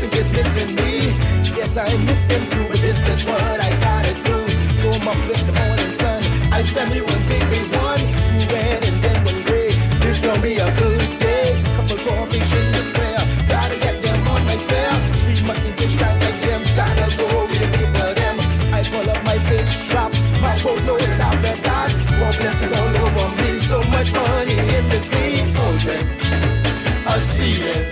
think it's missing me. Yes, I miss them too, but this is what I gotta do. So I'm up with the morning sun. I spend me one baby, one, two red and then one gray. This gonna be a good day. Couple coffee, shake the prayer. Gotta get them on my spare. 3 monthly fish shine like gems. Gotta go with the pay for them. I pull up my fish traps. My boat loaded out the dock. More blessings all over me. So much money in the sea. Ocean, a ceiling.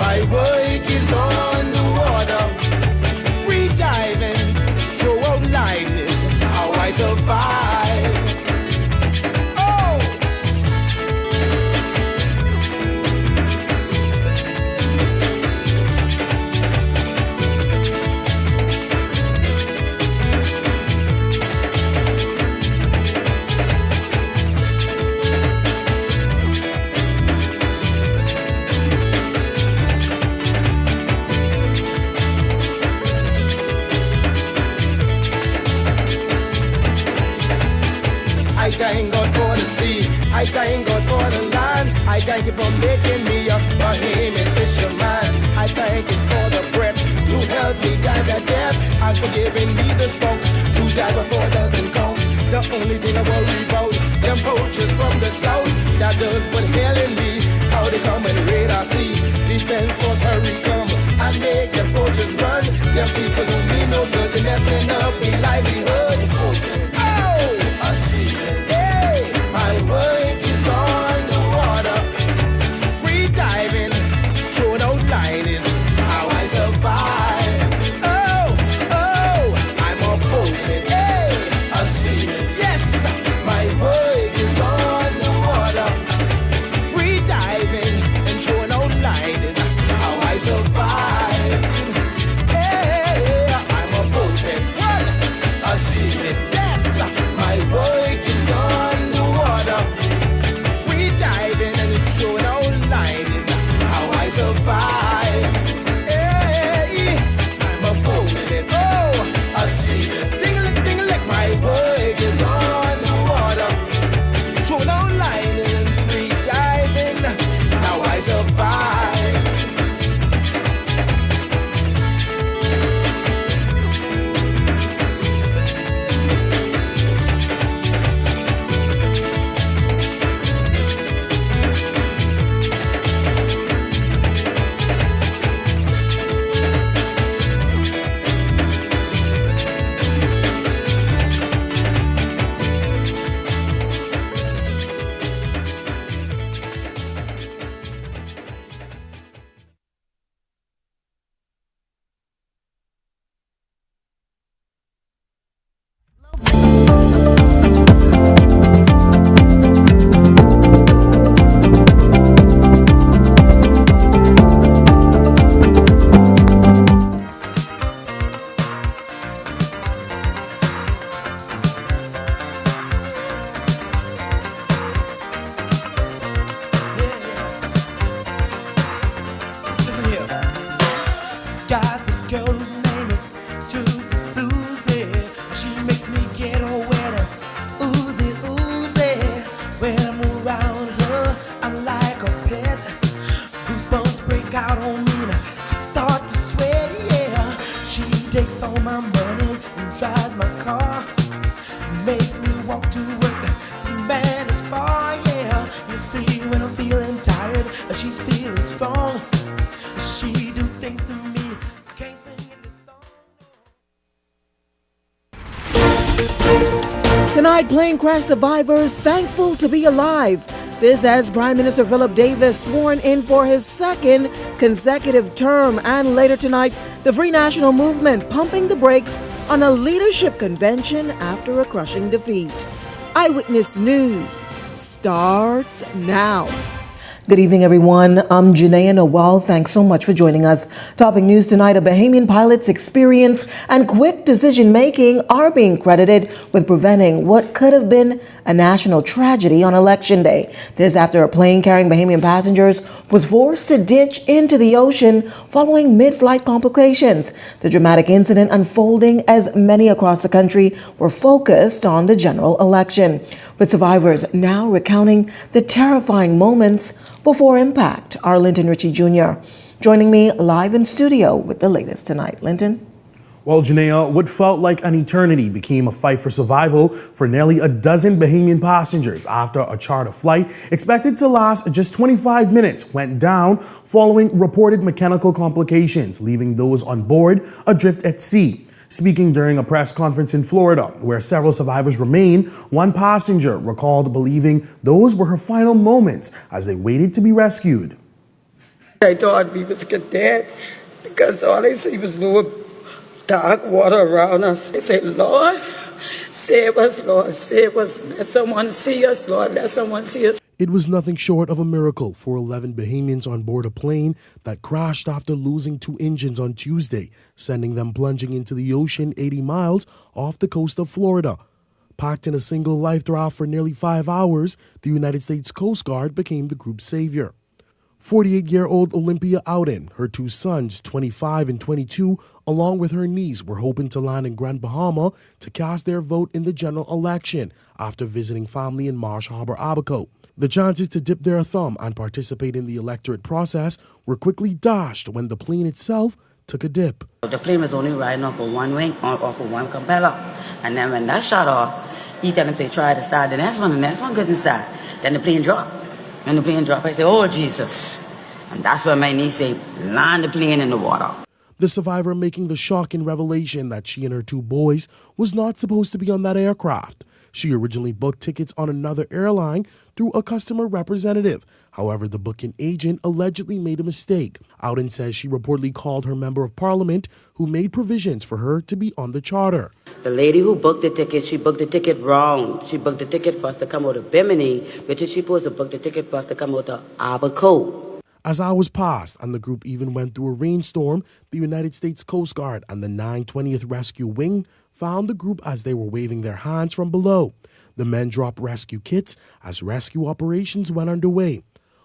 My work is on the water. Free diving, throw out lightning. How I survive. Oh! I thank God for the sea, I thank God for the land. I thank you for making me a Bahamian fisherman. I thank you for the breath to help me dive that depth, and for giving me the smoke to dive before it doesn't count. The only thing I worry about, them poachers from the south that does put hell in me. How they come and raid our sea, defense force hurry come and make them poachers run. Them people who mean no good, they're messing up their livelihood. Oh, I see it. My work is on the water. Free diving, throwing out lightning. How I survive. Oh, oh, I'm a boatman. Hey, I see it. Yes, my work is on the water. Free diving and throwing out lightning. How I survive. Hey, I'm a boatman. I see it. Yes, my work is on the water. Free diving and throwing out lightning. How I survive. Hey, I'm a boatman. Oh, I see it. Ding-a-lick, my work is on the water. Throwing out lightning and free diving. That's how I survive. Got this girl whose name is Juicy Susie. She makes me get all wet and oozy, oozy. When I'm around her, I'm like a pet. Goosebumps break out on me and I start to sweat, yeah. She takes all my money and drives my car. Makes me walk to work, see man is far, yeah. You see when I'm feeling tired, she's feeling strong. She do things to me. Tonight, plane crash survivors thankful to be alive. This as Prime Minister Philip Davis sworn in for his second consecutive term. And later tonight, the Free National Movement pumping the brakes on a leadership convention after a crushing defeat. Eyewitness News starts now. Good evening, everyone. I'm Janaea Noel. Thanks so much for joining us. Topping news tonight, a Bahamian pilot's experience and quick decision-making are being credited with preventing what could have been a national tragedy on Election Day. This after a plane carrying Bahamian passengers was forced to ditch into the ocean following mid-flight complications. The dramatic incident unfolding as many across the country were focused on the general election, with survivors now recounting the terrifying moments before impact. Arlington Ritchie Jr. Joining me live in studio with the latest tonight. Linton? Well, Janea, what felt like an eternity became a fight for survival for nearly a dozen Bahamian passengers after a charter flight expected to last just 25 minutes went down following reported mechanical complications, leaving those on board adrift at sea. Speaking during a press conference in Florida, where several survivors remain, one passenger recalled believing those were her final moments as they waited to be rescued. I thought we was get dead because all I see was no dark water around us. I said, Lord, save us, Lord, save us. Let someone see us, Lord, let someone see us. It was nothing short of a miracle for 11 Bahamians on board a plane that crashed after losing 2 engines on Tuesday, sending them plunging into the ocean 80 miles off the coast of Florida. Packed in a single life raft for nearly 5 hours, the United States Coast Guard became the group's savior. 48-year-old Olympia Ouden, her 2 sons, 25 and 22, along with her niece, were hoping to land in Grand Bahama to cast their vote in the general election after visiting family in Marsh Harbor, Abaco. The chances to dip their thumb and participate in the electorate process were quickly dashed when the plane itself took a dip. The plane was only riding off of one wing, off of one propeller. And then when that shot off, he told them to try to start the next one couldn't start. Then the plane dropped. When the plane dropped, I said, oh, Jesus. And that's when my niece said, land the plane in the water. The survivor making the shocking revelation that she and her 2 boys was not supposed to be on that aircraft. She originally booked tickets on another airline through a customer representative. However, the booking agent allegedly made a mistake. Ouden says she reportedly called her member of parliament who made provisions for her to be on the charter. The lady who booked the ticket, she booked the ticket wrong. She booked the ticket for us to come out of Bimini, which is she supposed to book the ticket for us to come out of Abaco. As hours passed and the group even went through a rainstorm, the United States Coast Guard and the 920th Rescue Wing found the group as they were waving their hands from below. The men dropped rescue kits as rescue operations went underway.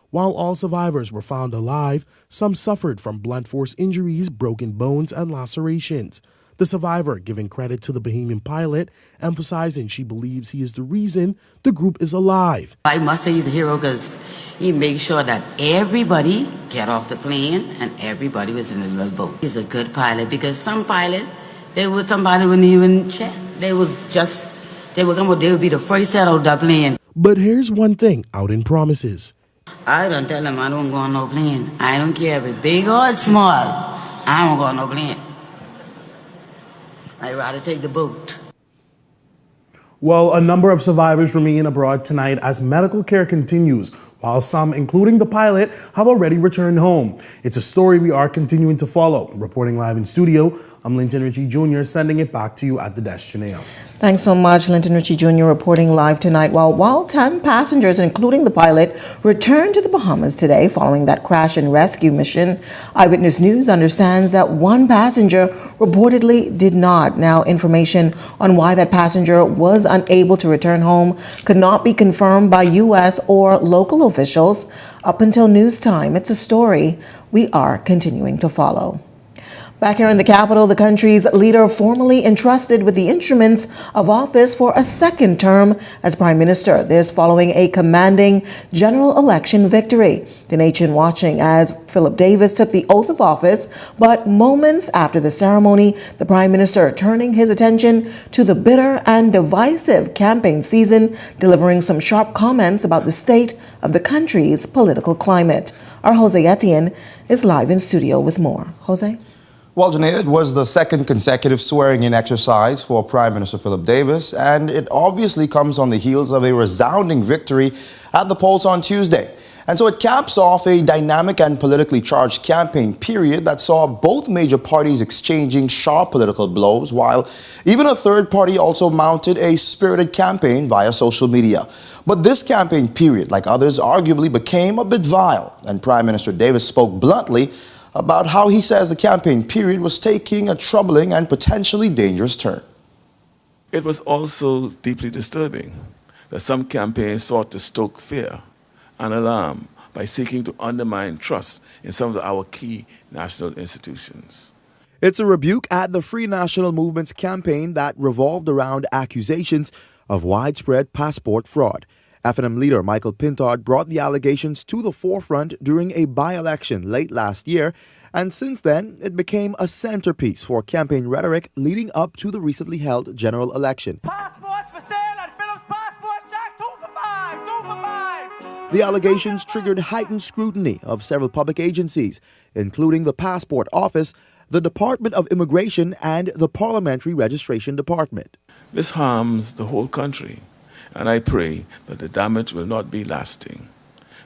While all survivors were found alive, some suffered from blunt force injuries, broken bones, and lacerations. The survivor giving credit to the Bahamian pilot, emphasizing she believes he is the reason the group is alive. I must say he's a hero because he made sure that everybody get off the plane and everybody was in the little boat. He's a good pilot because some pilot, somebody wouldn't even check. They would be the first set out the plane. But here's one thing Ouden promises. I don't tell them I don't go on no plane. I don't care if it's big or it's small. I don't go on no plane. I'd rather take the boat. Well, a number of survivors remain abroad tonight as medical care continues, while some, including the pilot, have already returned home. It's a story we are continuing to follow. Reporting live in studio, I'm Linton Ritchie Jr., sending it back to you at the desk, Janelle. Thanks so much, Linton Ritchie Jr. reporting live tonight. While 10 passengers, including the pilot, returned to the Bahamas today following that crash and rescue mission, Eyewitness News understands that 1 passenger reportedly did not. Now, information on why that passenger was unable to return home could not be confirmed by U.S. or local officials up until news time. It's a story we are continuing to follow. Back here in the capital, the country's leader formally entrusted with the instruments of office for a second term as prime minister. This following a commanding general election victory. The nation watching as Philip Davis took the oath of office, but moments after the ceremony, the prime minister turning his attention to the bitter and divisive campaign season, delivering some sharp comments about the state of the country's political climate. Our Jose Etienne is live in studio with more. Jose? Well, Janae, it was the second consecutive swearing-in exercise for Prime Minister Philip Davis, and it obviously comes on the heels of a resounding victory at the polls on Tuesday. And so it caps off a dynamic and politically charged campaign period that saw both major parties exchanging sharp political blows, while even a third party also mounted a spirited campaign via social media. But this campaign period, like others, arguably became a bit vile, and Prime Minister Davis spoke bluntly about how he says the campaign period was taking a troubling and potentially dangerous turn. It was also deeply disturbing that some campaigns sought to stoke fear and alarm by seeking to undermine trust in some of our key national institutions. It's a rebuke at the Free National Movement's campaign that revolved around accusations of widespread passport fraud. FNM leader Michael Pintard brought the allegations to the forefront during a by-election late last year, and since then, it became a centerpiece for campaign rhetoric leading up to the recently held general election. Passports for sale at Phillips Passport Shack, 2 for 5, 2 for 5. The allegations triggered heightened scrutiny of several public agencies, including the Passport Office, the Department of Immigration, and the Parliamentary Registration Department. This harms the whole country, and I pray that the damage will not be lasting.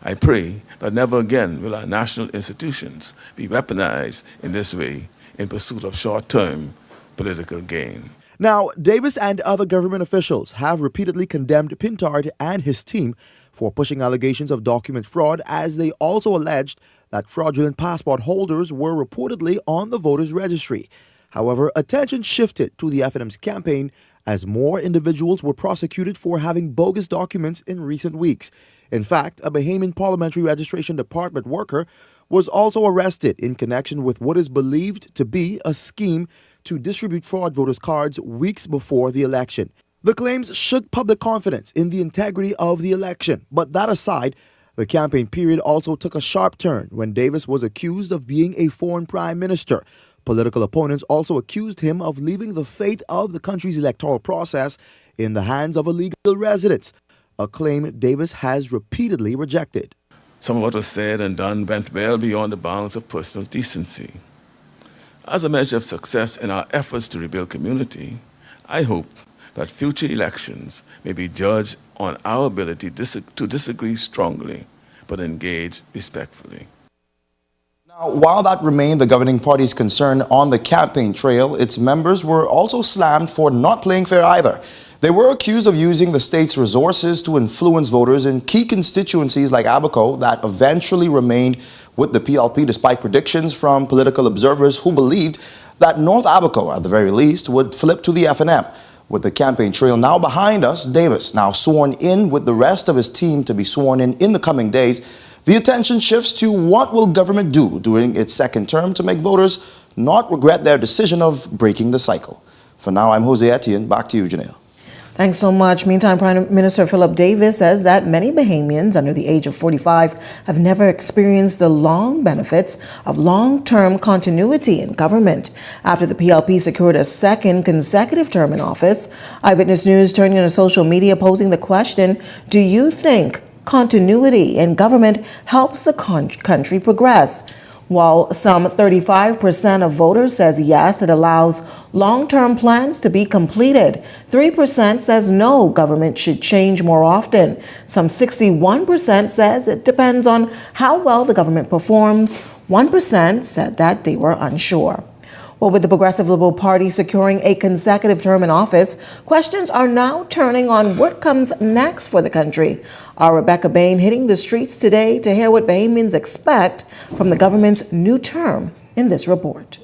I pray that never again will our national institutions be weaponized in this way in pursuit of short-term political gain. Now, Davis and other government officials have repeatedly condemned Pintard and his team for pushing allegations of document fraud, as they also alleged that fraudulent passport holders were reportedly on the voters' registry. However, attention shifted to the FNM's campaign as more individuals were prosecuted for having bogus documents in recent weeks. In fact, a Bahamian Parliamentary Registration Department worker was also arrested in connection with what is believed to be a scheme to distribute fraud voters' cards weeks before the election. The claims shook public confidence in the integrity of the election, but that aside, the campaign period also took a sharp turn when Davis was accused of being a foreign prime minister. Political opponents also accused him of leaving the fate of the country's electoral process in the hands of illegal residents, a claim Davis has repeatedly rejected. Some of what was said and done went well beyond the bounds of personal decency. As a measure of success in our efforts to rebuild community, I hope that future elections may be judged on our ability to disagree strongly, but engage respectfully. Now, while that remained the governing party's concern on the campaign trail, its members were also slammed for not playing fair either. They were accused of using the state's resources to influence voters in key constituencies like Abaco that eventually remained with the PLP despite predictions from political observers who believed that North Abaco, at the very least, would flip to the FNM. With the campaign trail now behind us, Davis now sworn in with the rest of his team to be sworn in the coming days. The attention shifts to what will government do during its second term to make voters not regret their decision of breaking the cycle. For now, I'm Jose Etienne. Back to you, Janelle. Thanks so much. Meantime, Prime Minister Philip Davis says that many Bahamians under the age of 45 have never experienced the long benefits of long-term continuity in government after the PLP secured a second consecutive term in office. Eyewitness News turning to social media posing the question, do you think continuity in government helps the country progress? While some 35% of voters says yes, it allows long-term plans to be completed. 3% says no, government should change more often. Some 61% says it depends on how well the government performs. 1% said that they were unsure. Well, with the Progressive Liberal Party securing a consecutive term in office, questions are now turning on what comes next for the country. Our Rebecca Bain hitting the streets today to hear what Bahamians expect from the government's new term in this report.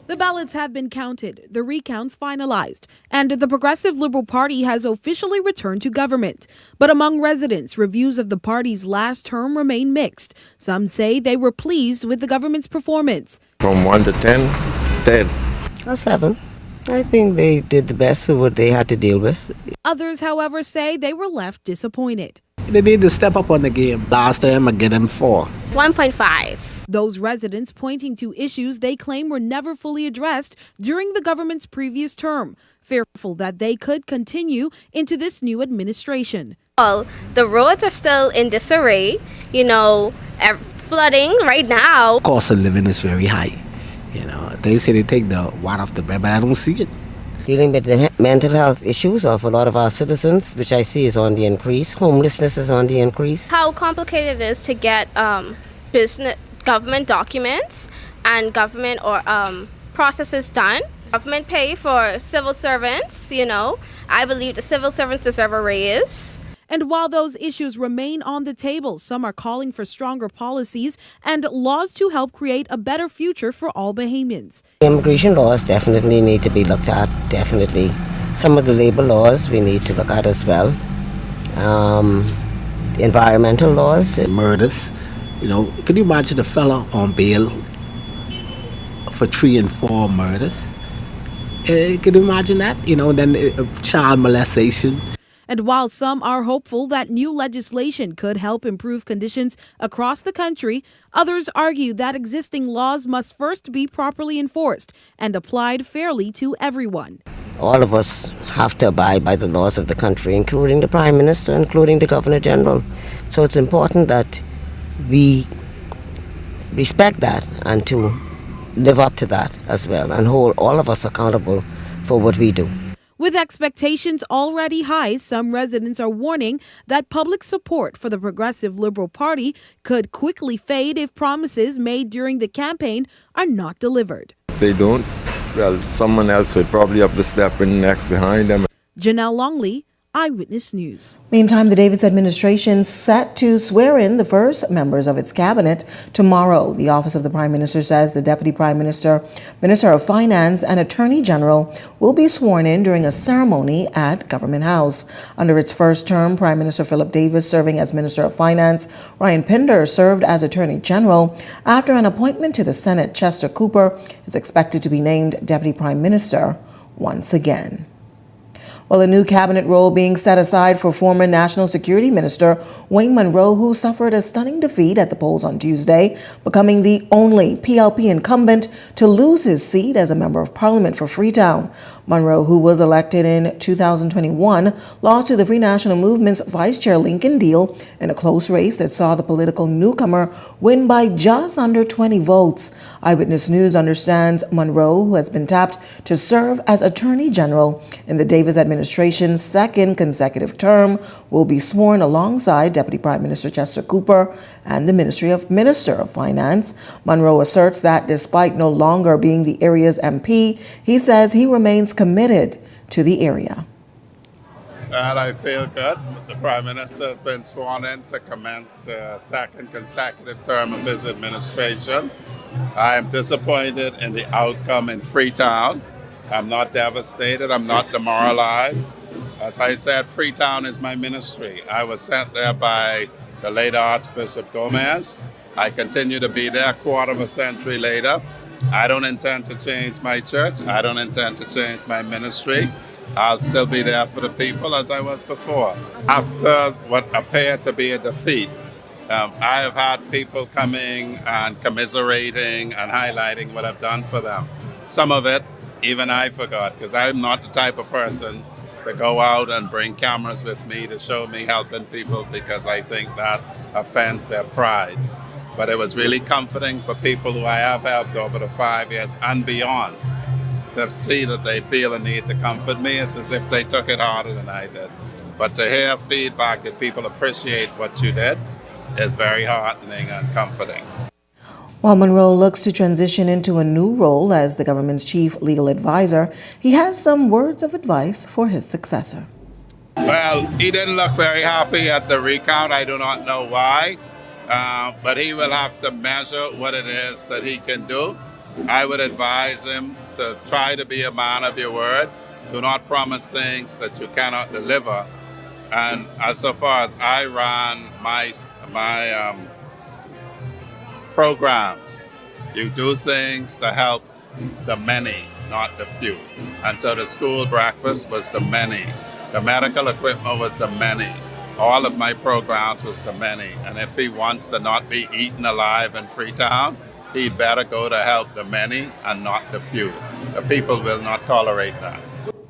The ballots have been counted, the recounts finalized, and the Progressive Liberal Party has officially returned to government. But among residents, reviews of the party's last term remain mixed. Some say they were pleased with the government's performance. From 1 to 10. 10. A 7. I think they did the best with what they had to deal with. Others, however, say they were left disappointed. They need to step up on the game. Last time I get them 4. 1.5. Those residents pointing to issues they claim were never fully addressed during the government's previous term, fearful that they could continue into this new administration. Well, the roads are still in disarray. Flooding right now. Cost of living is very high. They say they take the water off the bed, but I don't see it. Dealing with the mental health issues of a lot of our citizens, which I see is on the increase. Homelessness is on the increase. How complicated it is to get government documents and government or processes done. Government pay for civil servants, I believe the civil servants deserve a raise. And while those issues remain on the table, some are calling for stronger policies and laws to help create a better future for all Bahamians. Immigration laws definitely need to be looked at, definitely. Some of the labor laws we need to look at as well. The environmental laws. Murders. Can you imagine a fella on bail for 3 and 4 murders? Can you imagine that? Then child molestation. And while some are hopeful that new legislation could help improve conditions across the country, others argue that existing laws must first be properly enforced and applied fairly to everyone. All of us have to abide by the laws of the country, including the Prime Minister, including the Governor General. So it's important that we respect that and to live up to that as well and hold all of us accountable for what we do. With expectations already high, some residents are warning that public support for the Progressive Liberal Party could quickly fade if promises made during the campaign are not delivered. They don't, well, someone else would probably have to step in next behind them. Janelle Longley, Eyewitness News. Meantime, the Davis administration set to swear in the first members of its cabinet tomorrow. The Office of the Prime Minister says the Deputy Prime Minister, Minister of Finance, and Attorney General will be sworn in during a ceremony at Government House. Under its first term, Prime Minister Philip Davis serving as Minister of Finance, Ryan Pinder served as Attorney General. After an appointment to the Senate, Chester Cooper is expected to be named Deputy Prime Minister once again. Well, a new cabinet role being set aside for former National Security Minister Wayne Munroe, who suffered a stunning defeat at the polls on Tuesday, becoming the only PLP incumbent to lose his seat as a member of Parliament for Freetown. Munroe, who was elected in 2021, lost to the Free National Movement's Vice Chair Lincoln Deal in a close race that saw the political newcomer win by just under 20 votes. Eyewitness News understands Munroe, who has been tapped to serve as Attorney General in the Davis administration's second consecutive term, will be sworn alongside Deputy Prime Minister Chester Cooper and the Minister of Finance. Munroe asserts that despite no longer being the area's MP, he says he remains committed to the area. Well, I feel good. The Prime Minister has been sworn in to commence the second consecutive term of his administration. I am disappointed in the outcome in Freetown. I'm not devastated. I'm not demoralized. As I said, Freetown is my ministry. I was sent there by the late Archbishop Gomez. I continue to be there a quarter of a century later. I don't intend to change my church. I don't intend to change my ministry. I'll still be there for the people as I was before. After what appeared to be a defeat, I have had people coming and commiserating and highlighting what I've done for them. Some of it, even I forgot, because I'm not the type of person to go out and bring cameras with me to show me helping people, because I think that offends their pride. But it was really comforting for people who I have helped over the 5 years and beyond to see that they feel a need to comfort me. It's as if they took it harder than I did. But to hear feedback that people appreciate what you did is very heartening and comforting. While Munroe looks to transition into a new role as the government's chief legal advisor, he has some words of advice for his successor. Well, he didn't look very happy at the recount. I do not know why, but he will have to measure what it is that he can do. I would advise him to try to be a man of your word. Do not promise things that you cannot deliver. And as so far as I ran my programs, you do things to help the many, not the few. And so the school breakfast was the many. The medical equipment was the many. All of my programs was the many. And if he wants to not be eaten alive in Freetown, he'd better go to help the many and not the few. The people will not tolerate that.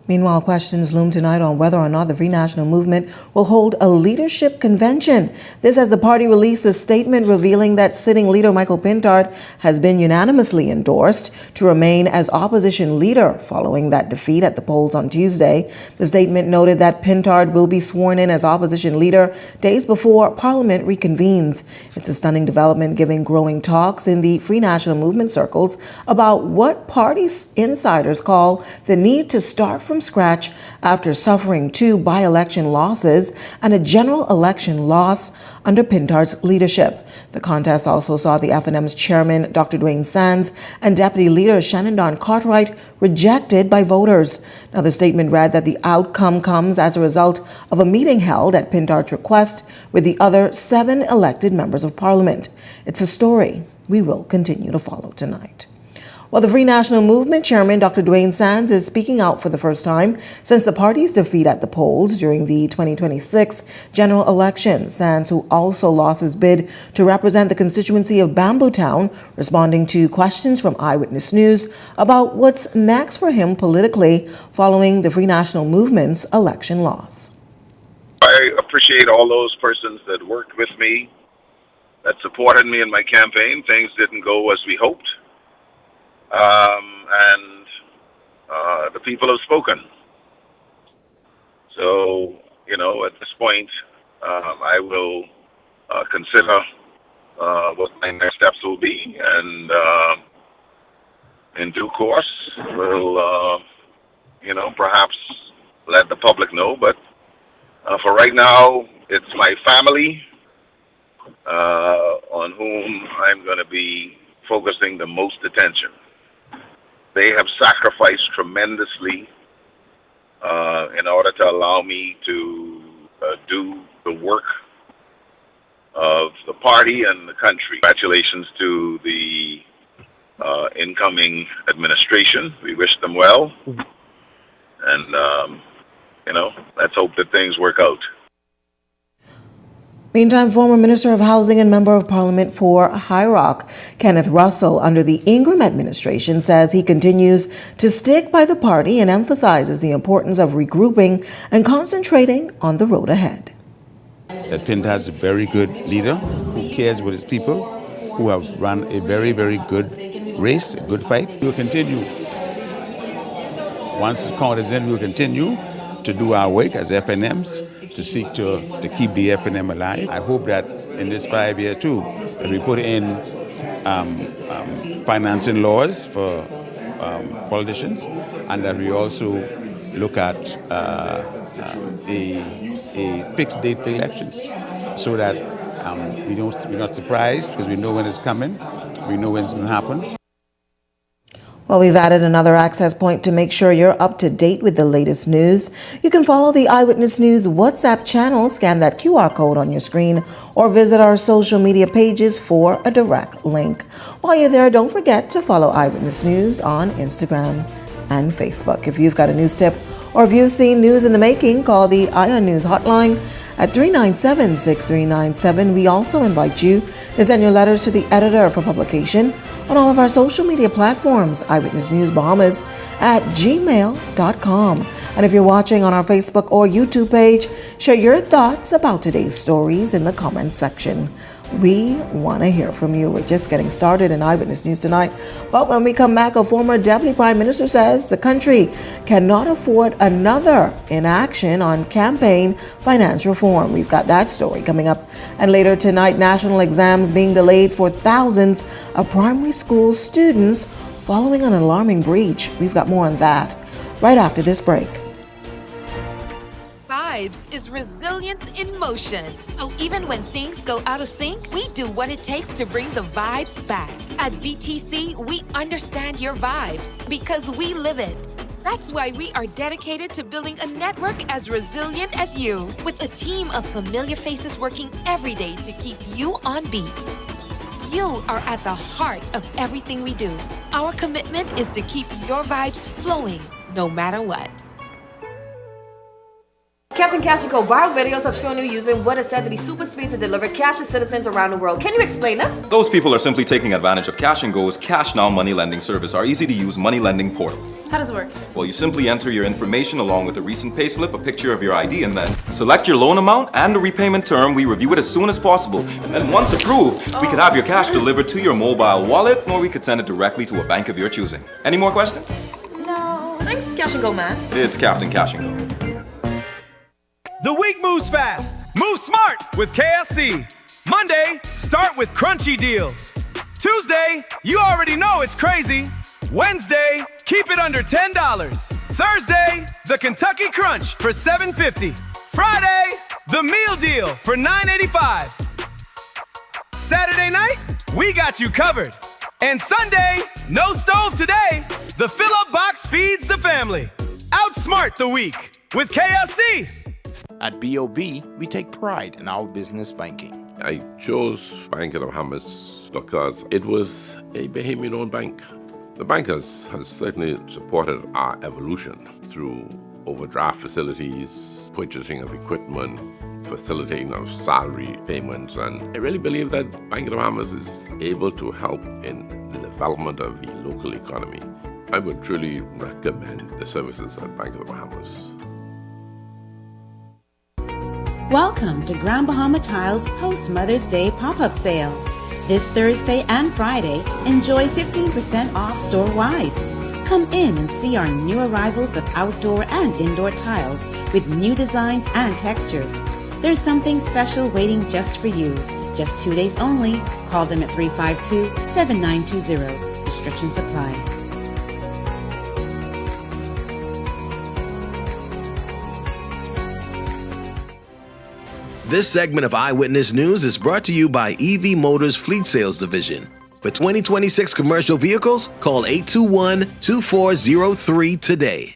Meanwhile, questions loom tonight on whether or not the Free National Movement will hold a leadership convention. This as the party released a statement revealing that sitting leader Michael Pintard has been unanimously endorsed to remain as opposition leader following that defeat at the polls on Tuesday. The statement noted that Pintard will be sworn in as opposition leader days before Parliament reconvenes. It's a stunning development, giving growing talks in the Free National Movement circles about what party insiders call the need to start from scratch after suffering 2 by-election losses and a general election loss under Pintard's leadership. The contest also saw the FNM's chairman, Dr. Dwayne Sands, and deputy leader Shannon Don Cartwright rejected by voters. Now, the statement read that the outcome comes as a result of a meeting held at Pintard's request with the other 7 elected members of Parliament. It's a story we will continue to follow tonight. Well, the Free National Movement chairman, Dr. Dwayne Sands, is speaking out for the first time since the party's defeat at the polls during the 2026 general election. Sands, who also lost his bid to represent the constituency of Bambootown, responding to questions from Eyewitness News about what's next for him politically following the Free National Movement's election loss. I appreciate all those persons that worked with me, that supported me in my campaign. Things didn't go as we hoped. And the people have spoken. So, at this point, I will consider what my next steps will be. And in due course, we'll, perhaps let the public know. But for right now, it's my family on whom I'm going to be focusing the most attention. They have sacrificed tremendously in order to allow me to do the work of the party and the country. Congratulations to the incoming administration. We wish them well. And, let's hope that things work out. Meantime, former Minister of Housing and Member of Parliament for High Rock, Kenneth Russell, under the Ingram administration, says he continues to stick by the party and emphasizes the importance of regrouping and concentrating on the road ahead. That Pinta has a very good leader who cares about his people, who have run a very, very good race, a good fight. We will continue. Once the count is in, we will continue to do our work as FNMs to seek to keep the FNM alive. I hope that in this 5 year too, that we put in financing laws for politicians, and that we also look at a fixed date for elections, so that we're not surprised because we know when it's coming, we know when it's going to happen. Well, we've added another access point to make sure you're up to date with the latest news. You can follow the Eyewitness News WhatsApp channel, scan that QR code on your screen, or visit our social media pages for a direct link. While you're there, don't forget to follow Eyewitness News on Instagram and Facebook. If you've got a news tip or if you've seen news in the making, call the Ion News hotline at 397-6397. We also invite you to send your letters to the editor for publication on all of our social media platforms, Eyewitness News Bahamas at gmail.com. And if you're watching on our Facebook or YouTube page, share your thoughts about today's stories in the comments section. We want to hear from you. We're just getting started in Eyewitness News tonight. But when we come back, a former Deputy Prime Minister says the country cannot afford another inaction on campaign finance reform. We've got that story coming up. And later tonight, national exams being delayed for thousands of primary school students following an alarming breach. We've got more on that right after this break. Vibes is resilience in motion. So even when things go out of sync, we do what it takes to bring the vibes back. At BTC, we understand your vibes because we live it. That's why we are dedicated to building a network as resilient as you, with a team of familiar faces working every day to keep you on beat. You are at the heart of everything we do. Our commitment is to keep your vibes flowing, no matter what. Captain Cash & Go viral videos have shown you using what is said to be super speed to deliver cash to citizens around the world. Can you explain this? Those people are simply taking advantage of Cash & Go's Cash Now money lending service, our easy-to-use money lending portal. How does it work? Well, you simply enter your information along with a recent payslip, a picture of your ID, and then select your loan amount and the repayment term. We review it as soon as possible. And then once approved, we could have your cash delivered to your mobile wallet, or we could send it directly to a bank of your choosing. Any more questions? No. Thanks, Cash & Go, man. It's Captain Cash & Go. The week moves fast. Move smart with KFC. Monday, start with crunchy deals. Tuesday, you already know it's crazy. Wednesday, keep it under $10. Thursday, the Kentucky Crunch for $7.50. Friday, the meal deal for $9.85. Saturday night, we got you covered. And Sunday, no stove today. The fill-up box feeds the family. Outsmart the week with KFC. At BOB, we take pride in our business banking. I chose Bank of the Bahamas because it was a Bahamian-owned bank. The bank has certainly supported our evolution through overdraft facilities, purchasing of equipment, facilitating of salary payments, and I really believe that Bank of the Bahamas is able to help in the development of the local economy. I would truly recommend the services at Bank of the Bahamas. Welcome to Grand Bahama Tile's post-Mother's Day pop-up sale. This Thursday and Friday, enjoy 15% off store-wide. Come in and see our new arrivals of outdoor and indoor tiles with new designs and textures. There's something special waiting just for you. Just 2 days only. Call them at 352-7920. Restrictions apply. This segment of Eyewitness News is brought to you by EV Motors Fleet Sales Division. For 2026 commercial vehicles, call 821-2403 today.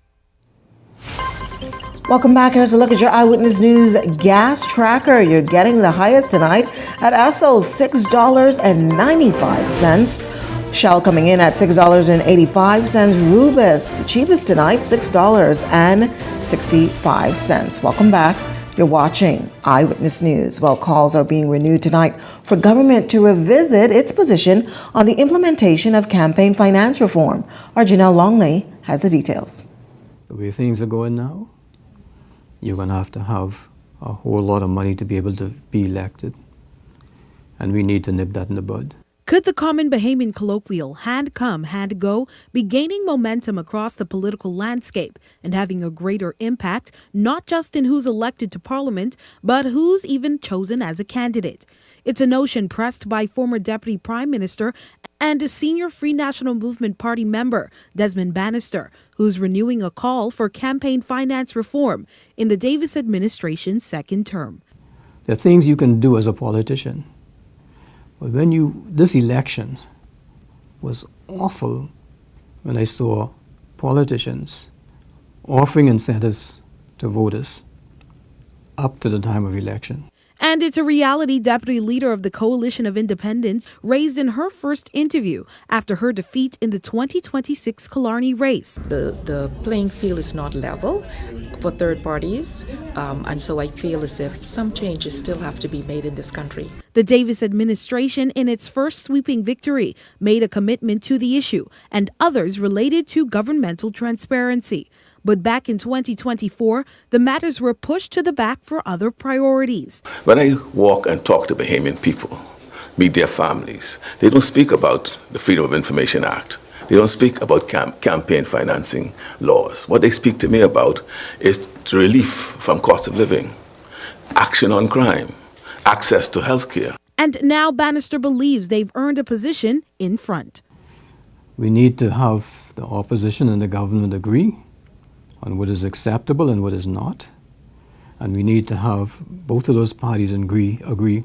Welcome back. Here's a look at your Eyewitness News gas tracker. You're getting the highest tonight at Esso, $6.95. Shell coming in at $6.85. Rubis, the cheapest tonight, $6.65. Welcome back. You're watching Eyewitness News. Well, calls are being renewed tonight for government to revisit its position on the implementation of campaign finance reform. Our Janelle Longley has the details. The way things are going now, you're going to have a whole lot of money to be able to be elected. And we need to nip that in the bud. Could the common Bahamian colloquial hand come, hand go be gaining momentum across the political landscape and having a greater impact, not just in who's elected to Parliament, but who's even chosen as a candidate? It's a notion pressed by former Deputy Prime Minister and a senior Free National Movement Party member, Desmond Bannister, who's renewing a call for campaign finance reform in the Davis administration's second term. There are things you can do as a politician. But this election was awful when I saw politicians offering incentives to voters up to the time of election. And it's a reality Deputy Leader of the Coalition of Independents raised in her first interview after her defeat in the 2026 Killarney race. The playing field is not level for third parties, and so I feel as if some changes still have to be made in this country. The Davis administration, in its first sweeping victory, made a commitment to the issue and others related to governmental transparency. But back in 2024, the matters were pushed to the back for other priorities. When I walk and talk to Bahamian people, meet their families, they don't speak about the Freedom of Information Act. They don't speak about campaign financing laws. What they speak to me about is relief from cost of living, action on crime, access to health care. And now Bannister believes they've earned a position in front. We need to have the opposition and the government agree on what is acceptable and what is not. And we need to have both of those parties agree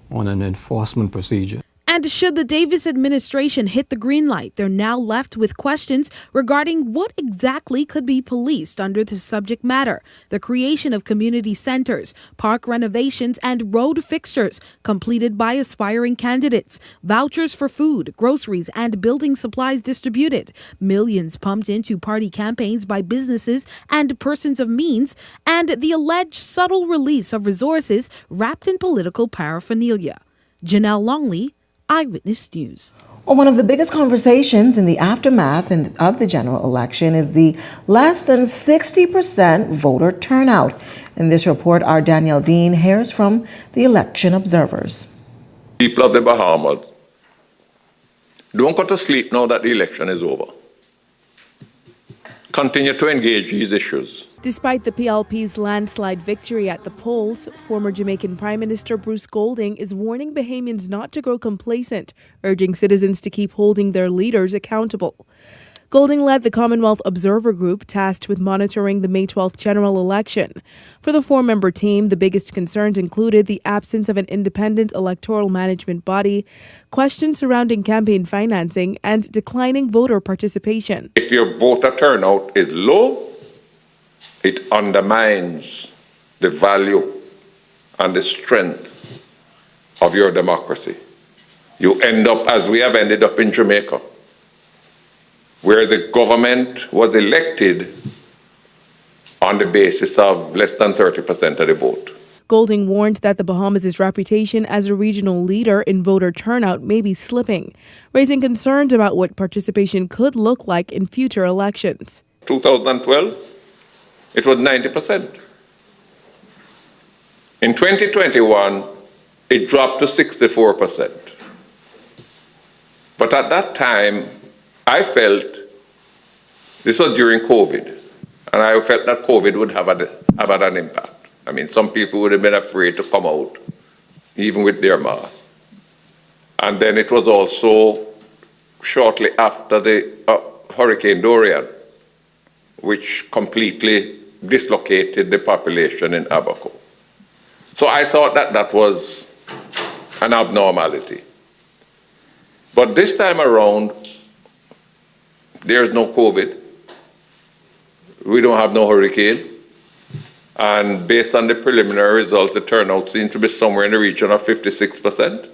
on an enforcement procedure. And should the Davis administration hit the green light, they're now left with questions regarding what exactly could be policed under this subject matter. The creation of community centers, park renovations, and road fixtures completed by aspiring candidates, vouchers for food, groceries, and building supplies distributed, millions pumped into party campaigns by businesses and persons of means, and the alleged subtle release of resources wrapped in political paraphernalia. Janelle Longley, Eyewitness News. Well, one of the biggest conversations in the aftermath of the general election is the less than 60% voter turnout. In this report, our Danielle Dean hears from the election observers. People of the Bahamas, don't go to sleep now that the election is over. Continue to engage these issues. Despite the PLP's landslide victory at the polls, former Jamaican Prime Minister Bruce Golding is warning Bahamians not to grow complacent, urging citizens to keep holding their leaders accountable. Golding led the Commonwealth Observer Group tasked with monitoring the May 12th general election. For the four-member team, the biggest concerns included the absence of an independent electoral management body, questions surrounding campaign financing, and declining voter participation. If your voter turnout is low, it undermines the value and the strength of your democracy. You end up, as we have ended up in Jamaica, where the government was elected on the basis of less than 30% of the vote. Golding warned that the Bahamas' reputation as a regional leader in voter turnout may be slipping, raising concerns about what participation could look like in future elections. 2012, it was 90%. In 2021, it dropped to 64%. But at that time, I felt, this was during COVID, and I felt that COVID would have had an impact. I mean, some people would have been afraid to come out, even with their masks. And then it was also shortly after the Hurricane Dorian, which completely dislocated the population in Abaco. So I thought that that was an abnormality. But this time around, there's no COVID. We don't have no hurricane. And based on the preliminary results, the turnout seems to be somewhere in the region of 56%.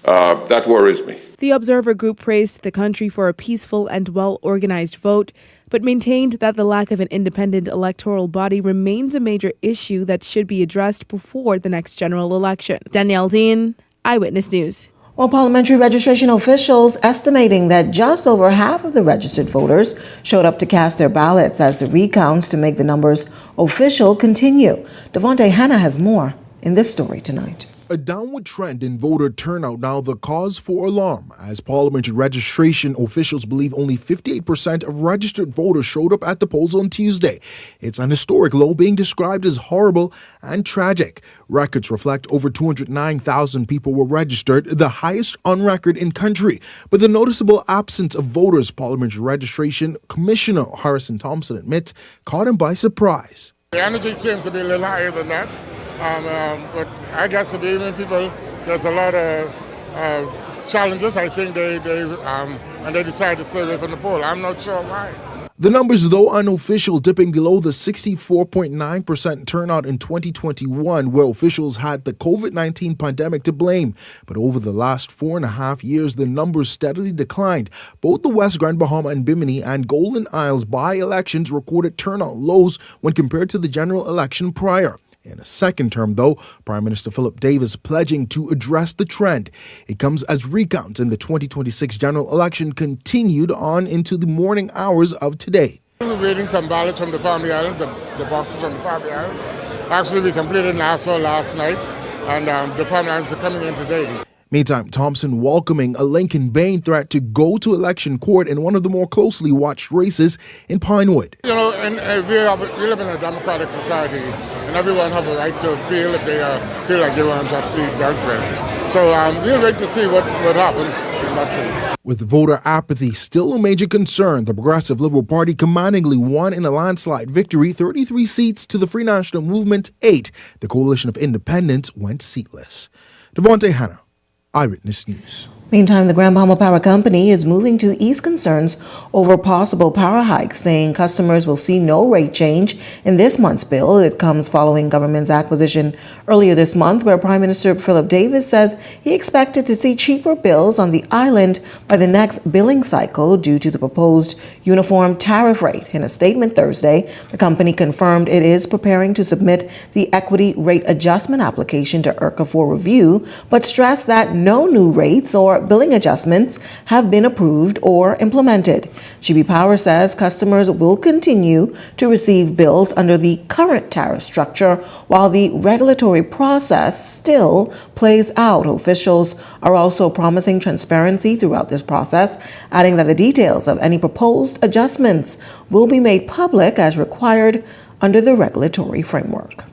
That worries me. The observer group praised the country for a peaceful and well-organized vote, but maintained that the lack of an independent electoral body remains a major issue that should be addressed before the next general election. Danielle Dean, Eyewitness News. Well, parliamentary registration officials estimating that just over half of the registered voters showed up to cast their ballots as the recounts to make the numbers official continue. Devontae Hanna has more in this story tonight. A downward trend in voter turnout now the cause for alarm, as parliamentary registration officials believe only 58% of registered voters showed up at the polls on Tuesday. It's an historic low being described as horrible and tragic. Records reflect over 209,000 people were registered, the highest on record in country. But the noticeable absence of voters, Parliamentary Registration Commissioner Harrison Thompson admits, caught him by surprise. The energy seems to be a little higher than that. But I guess the Bahamian people, there's a lot of challenges. I think they decide to stay away from the poll. I'm not sure why. The numbers, though unofficial, dipping below the 64.9% turnout in 2021, where officials had the COVID-19 pandemic to blame. But over the last 4.5 years, the numbers steadily declined. Both the West Grand Bahama and Bimini and Golden Isles by-elections recorded turnout lows when compared to the general election prior. In a second term, though, Prime Minister Philip Davis pledging to address the trend. It comes as recounts in the 2026 general election continued on into the morning hours of today. We're waiting some ballots from the Family Island, the boxes from the Family Island. Actually, we completed Nassau last night, and the Family Islands are coming in today. Meantime, Thompson welcoming a Lincoln Bain threat to go to election court in one of the more closely watched races in Pinewood. You know, and we live in a democratic society, and everyone has a right to appeal if they feel like they want to be dealt with. So we'll wait to see what happens in that case. With voter apathy still a major concern, the Progressive Liberal Party commandingly won in a landslide victory, 33 seats to the Free National Movement 8. The Coalition of Independents went seatless. Devontae Hanna, Eyewitness News. Meantime, the Grand Bahama Power Company is moving to ease concerns over possible power hikes, saying customers will see no rate change in this month's bill. It comes following government's acquisition earlier this month, where Prime Minister Philip Davis says he expected to see cheaper bills on the island by the next billing cycle due to the proposed uniform tariff rate. In a statement Thursday, the company confirmed it is preparing to submit the equity rate adjustment application to IRCA for review, but stressed that no new rates or billing adjustments have been approved or implemented. GB Power says customers will continue to receive bills under the current tariff structure while the regulatory process still plays out. Officials are also promising transparency throughout this process, adding that the details of any proposed adjustments will be made public as required under the regulatory framework.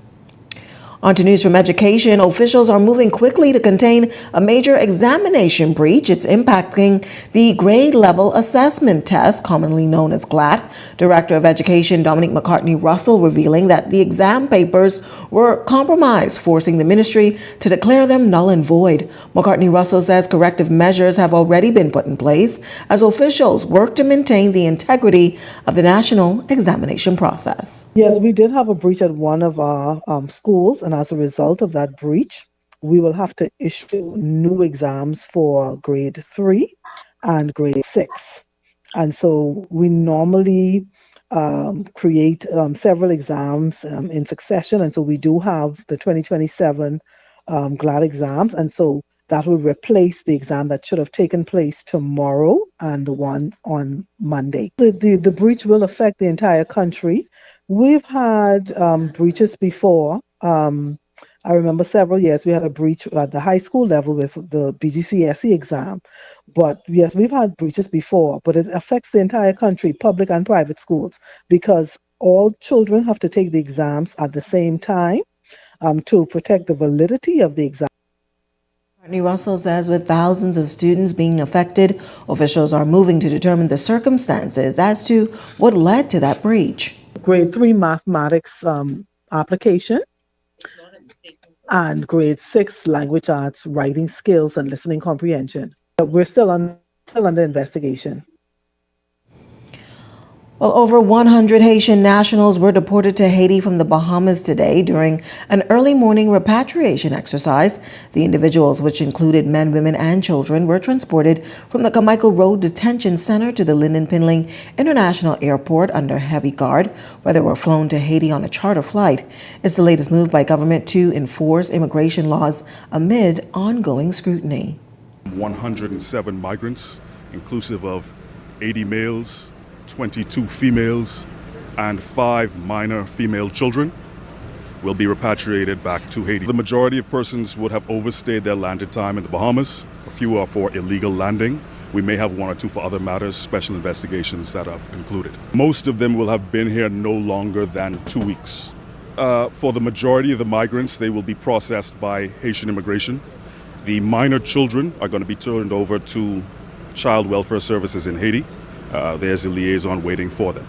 On to news from education. Officials are moving quickly to contain a major examination breach. It's impacting the grade level assessment test, commonly known as GLAT. Director of Education Dominique McCartney Russell revealing that the exam papers were compromised, forcing the ministry to declare them null and void. McCartney Russell says corrective measures have already been put in place as officials work to maintain the integrity of the national examination process. Yes, we did have a breach at one of our schools, and as a result of that breach, we will have to issue new exams for grade 3 and grade 6. And so we normally create several exams in succession. And so we do have the 2027 GLAD exams. And so that will replace the exam that should have taken place tomorrow and the one on Monday. The breach will affect the entire country. We've had breaches before. I remember several years we had a breach at the high school level with the BGCSE exam. But yes, we've had breaches before, but it affects the entire country, public and private schools, because all children have to take the exams at the same time to protect the validity of the exam. Courtney Russell says with thousands of students being affected, officials are moving to determine the circumstances as to what led to that breach. Grade 3 mathematics application and grade 6 language arts, writing skills and listening comprehension. We're still under investigation. Well, over 100 Haitian nationals were deported to Haiti from the Bahamas today during an early morning repatriation exercise. The individuals, which included men, women, and children, were transported from the Carmichael Road Detention Center to the Lynden Pinling International Airport under heavy guard, where they were flown to Haiti on a charter flight. It's the latest move by government to enforce immigration laws amid ongoing scrutiny. 107 migrants, inclusive of 80 males, 22 females, and 5 minor female children, will be repatriated back to Haiti. The majority of persons would have overstayed their landed time in the Bahamas. A few are for illegal landing. We may have 1 or 2 for other matters, special investigations that have concluded. Most of them will have been here no longer than 2 weeks. For the majority of the migrants, they will be processed by Haitian immigration. The minor children are going to be turned over to Child Welfare Services in Haiti. There's a liaison waiting for them.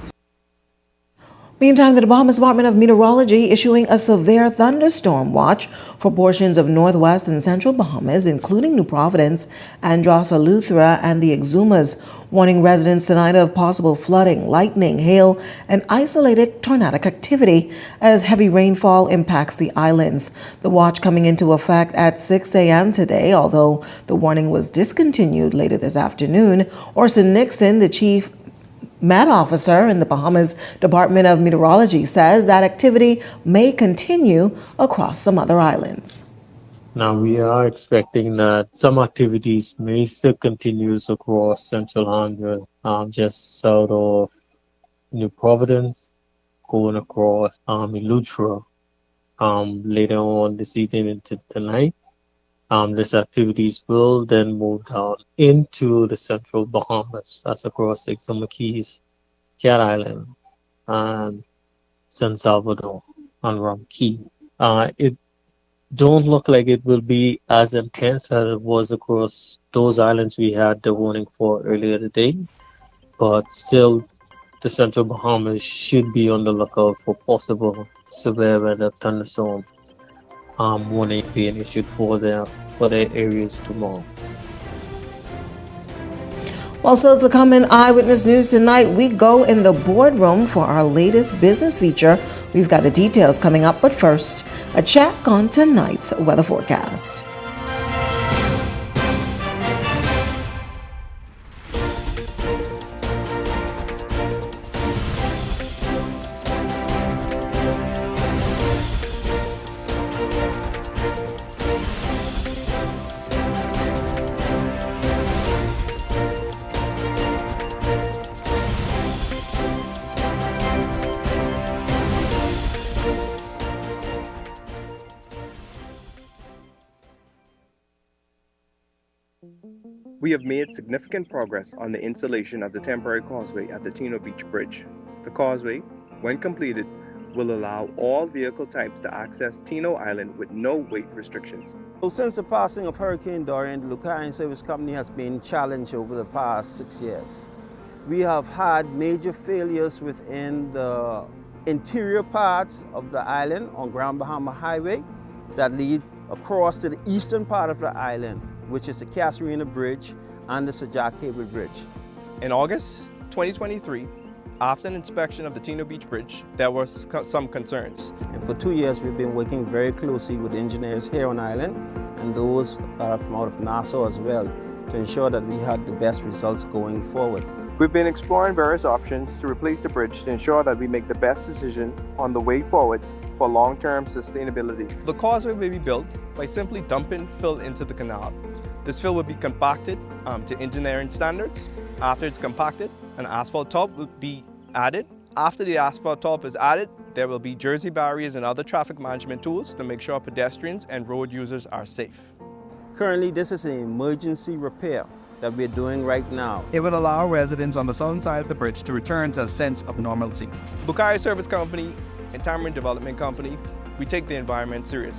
Meantime, the Bahamas Department of Meteorology issuing a severe thunderstorm watch for portions of northwest and central Bahamas, including New Providence, Andros, Eleuthera, and the Exumas, warning residents tonight of possible flooding, lightning, hail, and isolated tornadic activity as heavy rainfall impacts the islands. The watch coming into effect at 6 a.m. today, although the warning was discontinued later this afternoon. Orson Nixon, the chief Met officer in the Bahamas Department of Meteorology, says that activity may continue across some other islands. Now, we are expecting that some activities may still continue across central Honduras, just south of New Providence, going across Eleuthera later on this evening into tonight. These activities will then move down into the central Bahamas. That's across Exuma Keys, Cat Island, and San Salvador, and Rum Key. It don't look like it will be as intense as it was across those islands we had the warning for earlier today, but still the central Bahamas should be on the lookout for possible severe weather thunderstorm warning being issued for their areas tomorrow. Well, so to come in Eyewitness News tonight, we go in the boardroom for our latest business feature. We've got the details coming up, but first, a check on tonight's weather forecast. We have made significant progress on the installation of the temporary causeway at the Tino Beach Bridge. The causeway, when completed, will allow all vehicle types to access Tino Island with no weight restrictions. So since the passing of Hurricane Dorian, the Lucayan Service Company has been challenged over the past 6 years. We have had major failures within the interior parts of the island on Grand Bahama Highway that lead across to the eastern part of the island, which is the Casarina Bridge and the Sajak Hayward Bridge. In August 2023, after an inspection of the Tino Beach Bridge, there were some concerns. And for 2 years, we've been working very closely with engineers here on island and those that are from out of Nassau as well to ensure that we had the best results going forward. We've been exploring various options to replace the bridge to ensure that we make the best decision on the way forward for long-term sustainability. The causeway will be built by simply dumping fill into the canal. This fill will be compacted to engineering standards. After it's compacted, an asphalt top will be added. After the asphalt top is added, there will be jersey barriers and other traffic management tools to make sure pedestrians and road users are safe. Currently, this is an emergency repair that we're doing right now. It will allow residents on the southern side of the bridge to return to a sense of normalcy. Bukhari Service Company and Tamarind Development Company, we take the environment serious.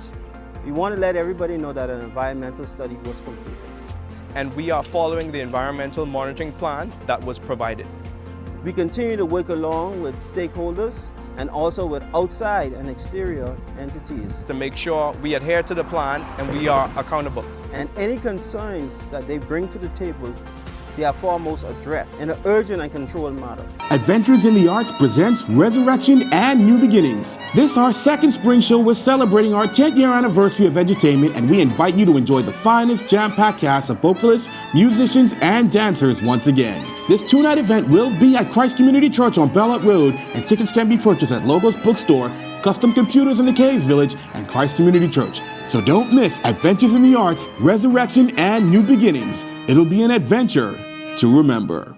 We want to let everybody know that an environmental study was completed. And we are following the environmental monitoring plan that was provided. We continue to work along with stakeholders and also with outside and exterior entities to make sure we adhere to the plan and we are accountable. And any concerns that they bring to the table, they are foremost addressed in an urgent and controlled manner. Adventures in the Arts presents Resurrection and New Beginnings. This our second spring show. We're celebrating our 10th year anniversary of edutainment, and we invite you to enjoy the finest jam-packed cast of vocalists, musicians, and dancers once again. This two-night event will be at Christ Community Church on Bellot Road, and tickets can be purchased at Logos Bookstore, Custom Computers in the Caves Village, and Christ Community Church. So don't miss Adventures in the Arts, Resurrection, and New Beginnings. It'll be an adventure to remember.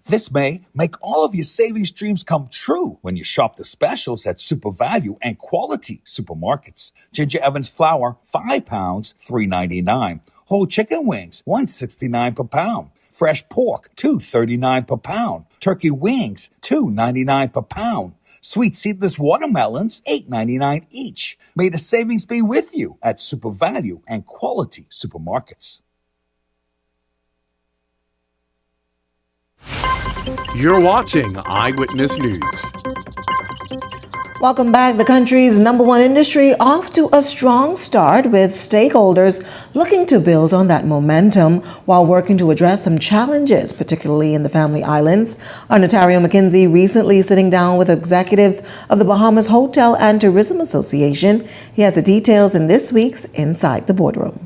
This May, make all of your savings dreams come true when you shop the specials at Super Value and Quality Supermarkets. Ginger Evans flour, 5 pounds, $3.99. Whole chicken wings, $1.69 per pound. Fresh pork, $2.39 per pound. Turkey wings, $2.99 per pound. Sweet seedless watermelons, $8.99 each. May the savings be with you at Super Value and Quality Supermarkets. You're watching Eyewitness News. Welcome back. The country's #1 industry off to a strong start, with stakeholders looking to build on that momentum while working to address some challenges, particularly in the Family Islands. Our Natario McKenzie recently sitting down with executives of the Bahamas Hotel and Tourism Association. He has the details in this week's Inside the Boardroom.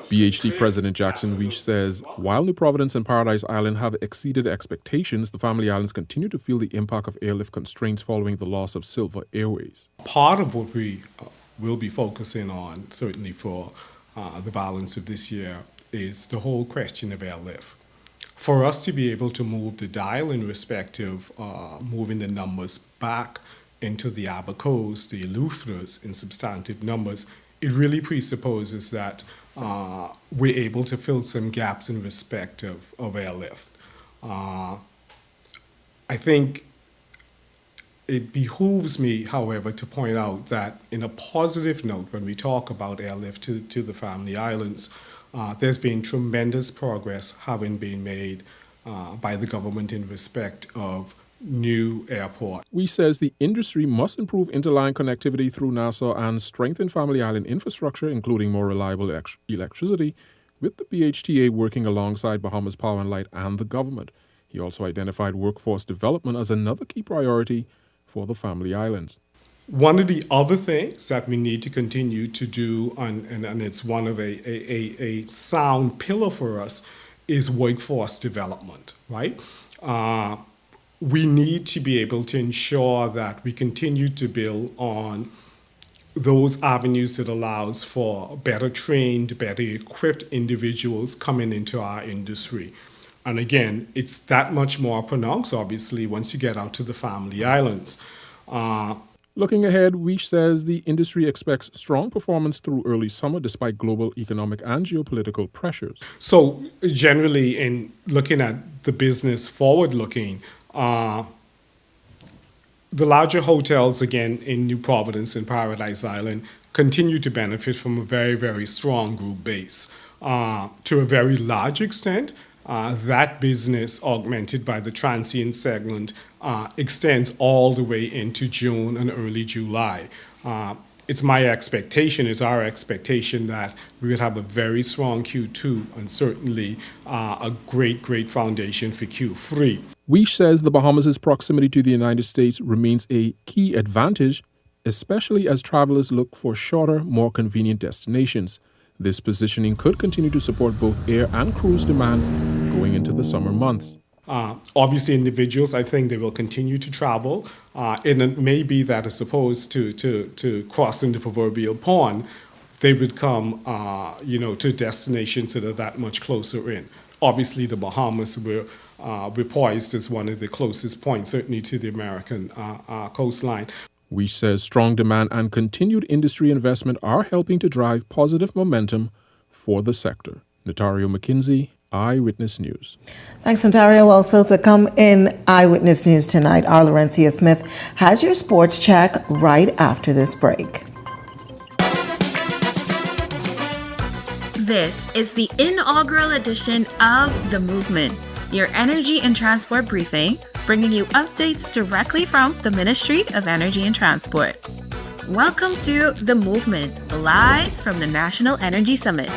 BHT President Jackson Weech says while New Providence and Paradise Island have exceeded expectations, the Family Islands continue to feel the impact of airlift constraints following the loss of Silver Airways. Part of what we will be focusing on, certainly for the balance of this year, is the whole question of airlift. For us to be able to move the dial in respect of moving the numbers back into the Abacos, the Eleutheras in substantive numbers, it really presupposes that we're able to fill some gaps in respect of airlift. I think it behooves me, however, to point out that in a positive note, when we talk about airlift to the Family Islands, there's been tremendous progress having been made by the government in respect of new airport. Weech says the industry must improve interline connectivity through Nassau and strengthen Family Island infrastructure, including more reliable electricity, with the BHTA working alongside Bahamas Power and Light and the government. He also identified workforce development as another key priority for the Family Islands. One of the other things that we need to continue to do, and it's one of a sound pillar for us, is workforce development, right? We need to be able to ensure that we continue to build on those avenues that allows for better trained, better equipped individuals coming into our industry. And again, it's that much more pronounced, obviously, once you get out to the Family Islands. Looking ahead, Weech says the industry expects strong performance through early summer despite global economic and geopolitical pressures. So generally, in looking at the business forward-looking, the larger hotels, again, in New Providence and Paradise Island, continue to benefit from a very, very strong group base. To a very large extent, that business, augmented by the transient segment, extends all the way into June and early July. It's my expectation, it's our expectation that we would have a very strong Q2 and certainly a great, great foundation for Q3. Weech says the Bahamas' proximity to the United States remains a key advantage, especially as travelers look for shorter, more convenient destinations. This positioning could continue to support both air and cruise demand going into the summer months. Obviously, individuals, I think they will continue to travel. And it may be that as opposed to crossing the proverbial pond, they would come, to destinations that are that much closer in. Obviously, the Bahamas were poised as one of the closest points, certainly to the American coastline. Weish says strong demand and continued industry investment are helping to drive positive momentum for the sector. Notario McKinsey, Eyewitness News. Thanks, Ontario. Also to come in Eyewitness News tonight, our Laurencia Smith has your sports check right after this break. This is the inaugural edition of The Movement, your energy and transport briefing, bringing you updates directly from the Ministry of Energy and Transport. Welcome to The Movement, live from the National Energy Summit.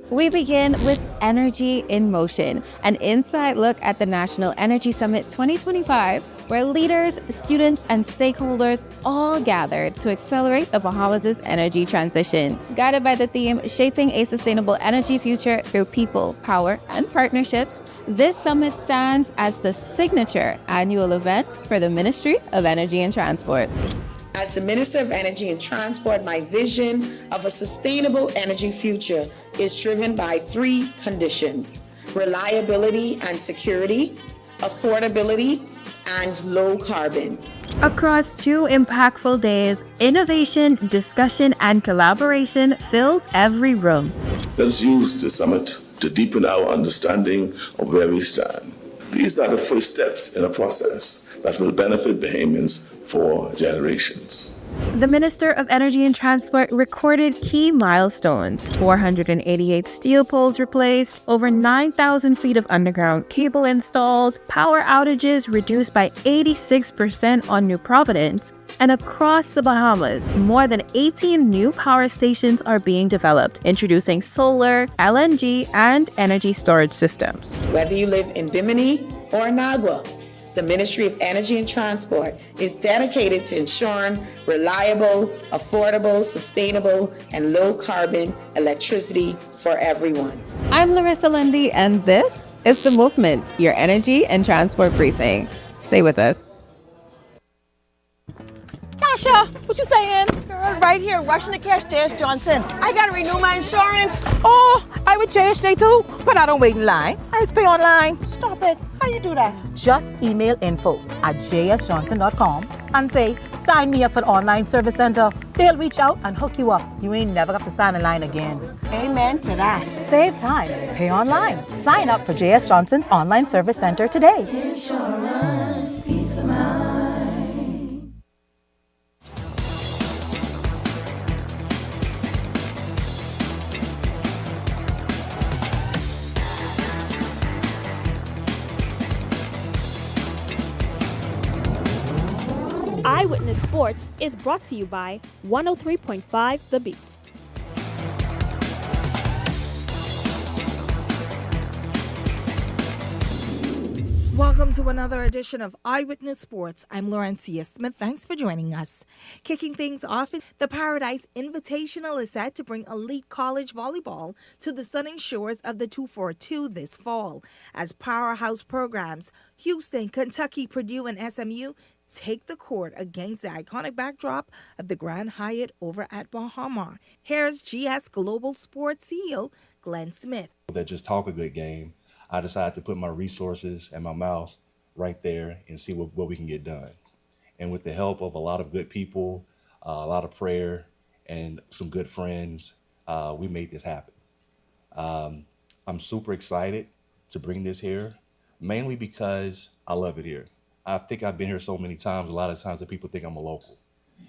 We begin with Energy in Motion, an inside look at the National Energy Summit 2025, where leaders, students, and stakeholders all gathered to accelerate the Bahamas' energy transition. Guided by the theme, Shaping a Sustainable Energy Future Through People, Power, and Partnerships, this summit stands as the signature annual event for the Ministry of Energy and Transport. As the Minister of Energy and Transport, my vision of a sustainable energy future is driven by three conditions: reliability and security, affordability, and low carbon. Across 2 impactful days, innovation, discussion, and collaboration filled every room. Let's use the summit to deepen our understanding of where we stand. These are the first steps in a process that will benefit Bahamians for generations. The Minister of Energy and Transport recorded key milestones: 488 steel poles replaced, over 9,000 feet of underground cable installed, power outages reduced by 86% on New Providence, and across the Bahamas, more than 18 new power stations are being developed, introducing solar, LNG, and energy storage systems. Whether you live in Bimini or Nagua, the Ministry of Energy and Transport is dedicated to ensuring reliable, affordable, sustainable, and low-carbon electricity for everyone. I'm Larissa Lundy, and this is The Movement, your energy and transport briefing. Stay with us. Tasha, what you saying? Girl, right here, rushing to catch J.S. Johnson. I gotta renew my insurance. Oh, I with JSJ too, but I don't wait in line. I just pay online. Stop it. How you do that? Just email info@jsjohnson.com and say, sign me up for the online service center. They'll reach out and hook you up. You ain't never have to stand in line again. Amen to that. Save time. Pay online. Sign up for J.S. Johnson's online service center today. Insurance, peace of mind. Eyewitness Sports is brought to you by 103.5 The Beat. Welcome to another edition of Eyewitness Sports. I'm Laurencia Smith. Thanks for joining us. Kicking things off, the Paradise Invitational is set to bring elite college volleyball to the stunning shores of the 242 this fall, as powerhouse programs Houston, Kentucky, Purdue, and SMU take the court against the iconic backdrop of the Grand Hyatt over at Bahama. Here's GS Global Sports CEO Glenn Smith. That just talk a good game. I decided to put my resources and my mouth right there and see what we can get done. And with the help of a lot of good people, a lot of prayer, and some good friends, we made this happen. I'm super excited to bring this here, mainly because I love it here. I think I've been here so many times, a lot of times that people think I'm a local.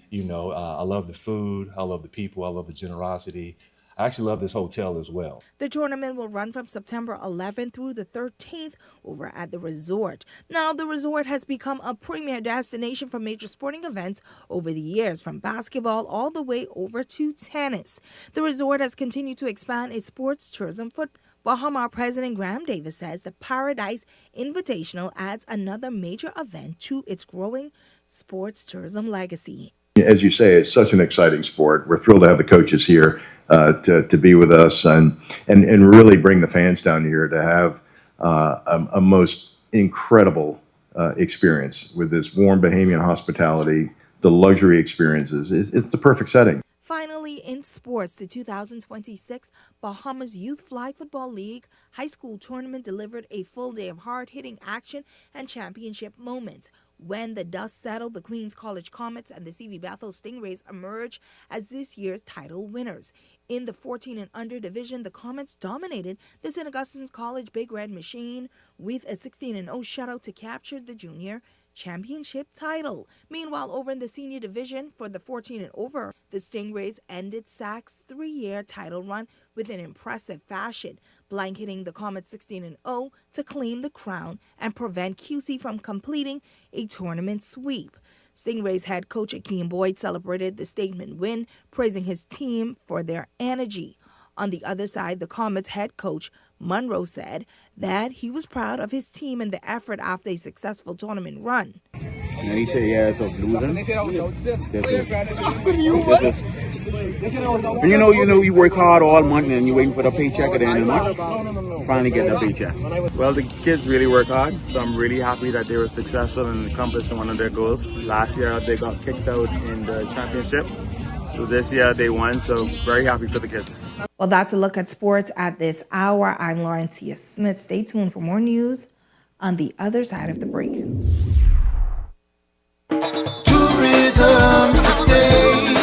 You know, I love the food, I love the people, I love the generosity. I actually love this hotel as well. The tournament will run from September 11th through the 13th over at the resort. Now, the resort has become a premier destination for major sporting events over the years, from basketball all the way over to tennis. The resort has continued to expand its sports tourism footprint. Bahama President Graham Davis says the Paradise Invitational adds another major event to its growing sports tourism legacy. As you say, it's such an exciting sport. We're thrilled to have the coaches here to be with us and really bring the fans down here to have a most incredible experience with this warm Bahamian hospitality, the luxury experiences. It's the perfect setting. Finally, in sports, the 2026 Bahamas Youth Flag Football League High School Tournament delivered a full day of hard-hitting action and championship moments. When the dust settled, the Queens College Comets and the CV Bethel Stingrays emerged as this year's title winners. In the 14 and under division, the Comets dominated the St. Augustine's College Big Red Machine with a 16-0 shutout to capture the junior championship title. Meanwhile, over in the senior division for the 14 and over, the Stingrays ended SAC's 3-year title run with an impressive fashion, blanketing the Comets 16-0 to claim the crown and prevent QC from completing a tournament sweep. Stingrays head coach Akeem Boyd celebrated the statement win, praising his team for their energy. On the other side, the Comets head coach Monroe said that he was proud of his team and the effort after a successful tournament run. 92 years of losing. You know, you work hard all month and you're waiting for the paycheck at the end of the month. Finally get the paycheck. Well, the kids really work hard, so I'm really happy that they were successful in accomplishing one of their goals. Last year, they got kicked out in the championship. So this year they won, so very happy for the kids. Well, that's a look at sports at this hour. I'm Lauren C.S. Smith. Stay tuned for more news on the other side of the break. Tourism today,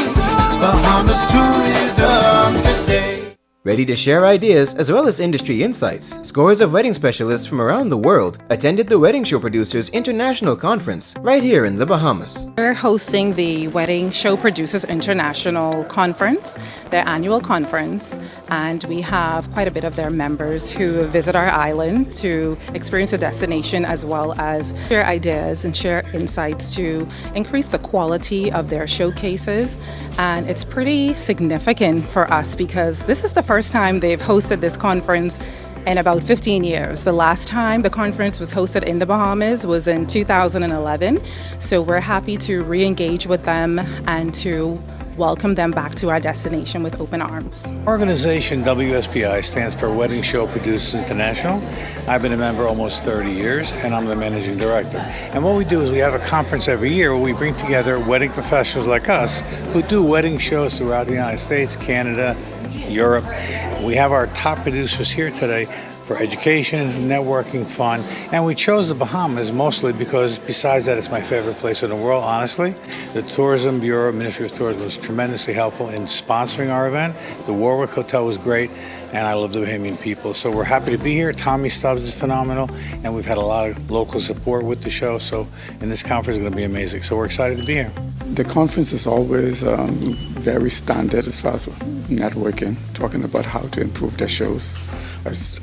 Bahamas Tourism today. Ready to share ideas as well as industry insights, scores of wedding specialists from around the world attended the Wedding Show Producers International Conference right here in the Bahamas. We're hosting the Wedding Show Producers International Conference, their annual conference, and we have quite a bit of their members who visit our island to experience the destination as well as share ideas and share insights to increase the quality of their showcases. And it's pretty significant for us because this is the first time they've hosted this conference in about 15 years. The last time the conference was hosted in the Bahamas was in 2011. So we're happy to re-engage with them and to welcome them back to our destination with open arms. Organization WSPI stands for Wedding Show Producers International. I've been a member almost 30 years and I'm the managing director. And what we do is we have a conference every year where we bring together wedding professionals like us who do wedding shows throughout the United States, Canada, Europe. We have our top producers here today for education, networking, fun, and we chose the Bahamas mostly because besides that it's my favorite place in the world, honestly. The Tourism Bureau, Ministry of Tourism was tremendously helpful in sponsoring our event. The Warwick Hotel was great, and I love the Bahamian people. So we're happy to be here. Tommy Stubbs is phenomenal, and we've had a lot of local support with the show, so in this conference is going to be amazing. So we're excited to be here. The conference is always very standard as far as networking, talking about how to improve their shows,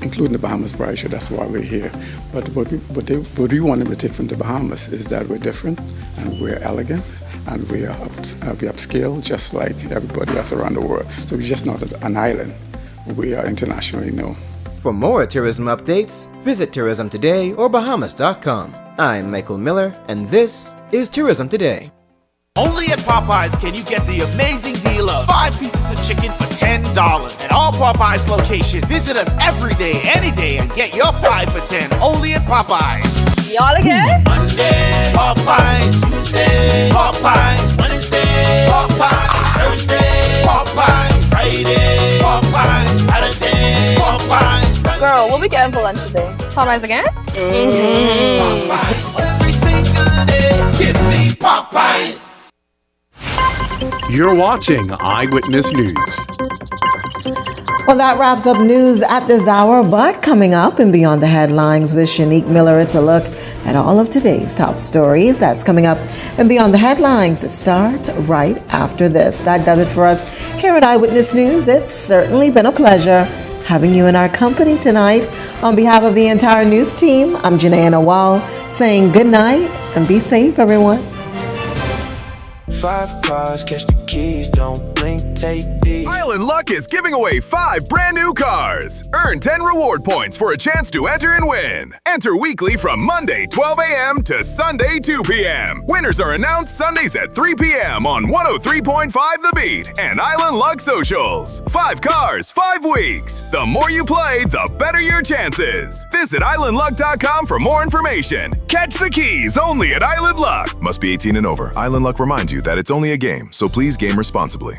including the Bahamas Bride Show. That's why we're here. But what we want them to take from the Bahamas is that we're different and we're elegant and we upscale just like everybody else around the world. So we're just not an island. We are internationally known. For more tourism updates, visit Tourism Today or Bahamas.com. I'm Michael Miller, and this is Tourism Today. Only at Popeyes can you get the amazing deal of 5 pieces of chicken for $10 at all Popeyes locations. Visit us every day, any day, and get your 5 for $10 only at Popeyes. Y'all again? Monday, Popeyes. Tuesday, Popeyes. Wednesday, Popeyes. Thursday, Popeyes. Friday, Popeyes. Saturday, Popeyes. Girl, what we getting for lunch today? Popeyes again? Popeyes. Every single day, give me Popeyes. You're watching Eyewitness News. Well, that wraps up news at this hour, but coming up and Beyond the Headlines with Shanique Miller, it's a look at all of today's top stories. That's coming up and Beyond the Headlines. It starts right after this. That does it for us here at Eyewitness News. It's certainly been a pleasure having you in our company tonight. On behalf of the entire news team, I'm Janae Nawal saying good night and be safe, everyone. 5 cars, catch the keys, don't blink, take these. Island Luck is giving away 5 brand new cars. Earn 10 reward points for a chance to enter and win. Enter weekly from Monday 12 a.m. to Sunday 2 p.m. Winners are announced Sundays at 3 p.m. on 103.5 The Beat and Island Luck Socials. 5 cars, 5 weeks. The more you play, the better your chances. Visit islandluck.com for more information. Catch the keys only at Island Luck. Must be 18 and over. Island Luck reminds you that it's only a game, so please game responsibly.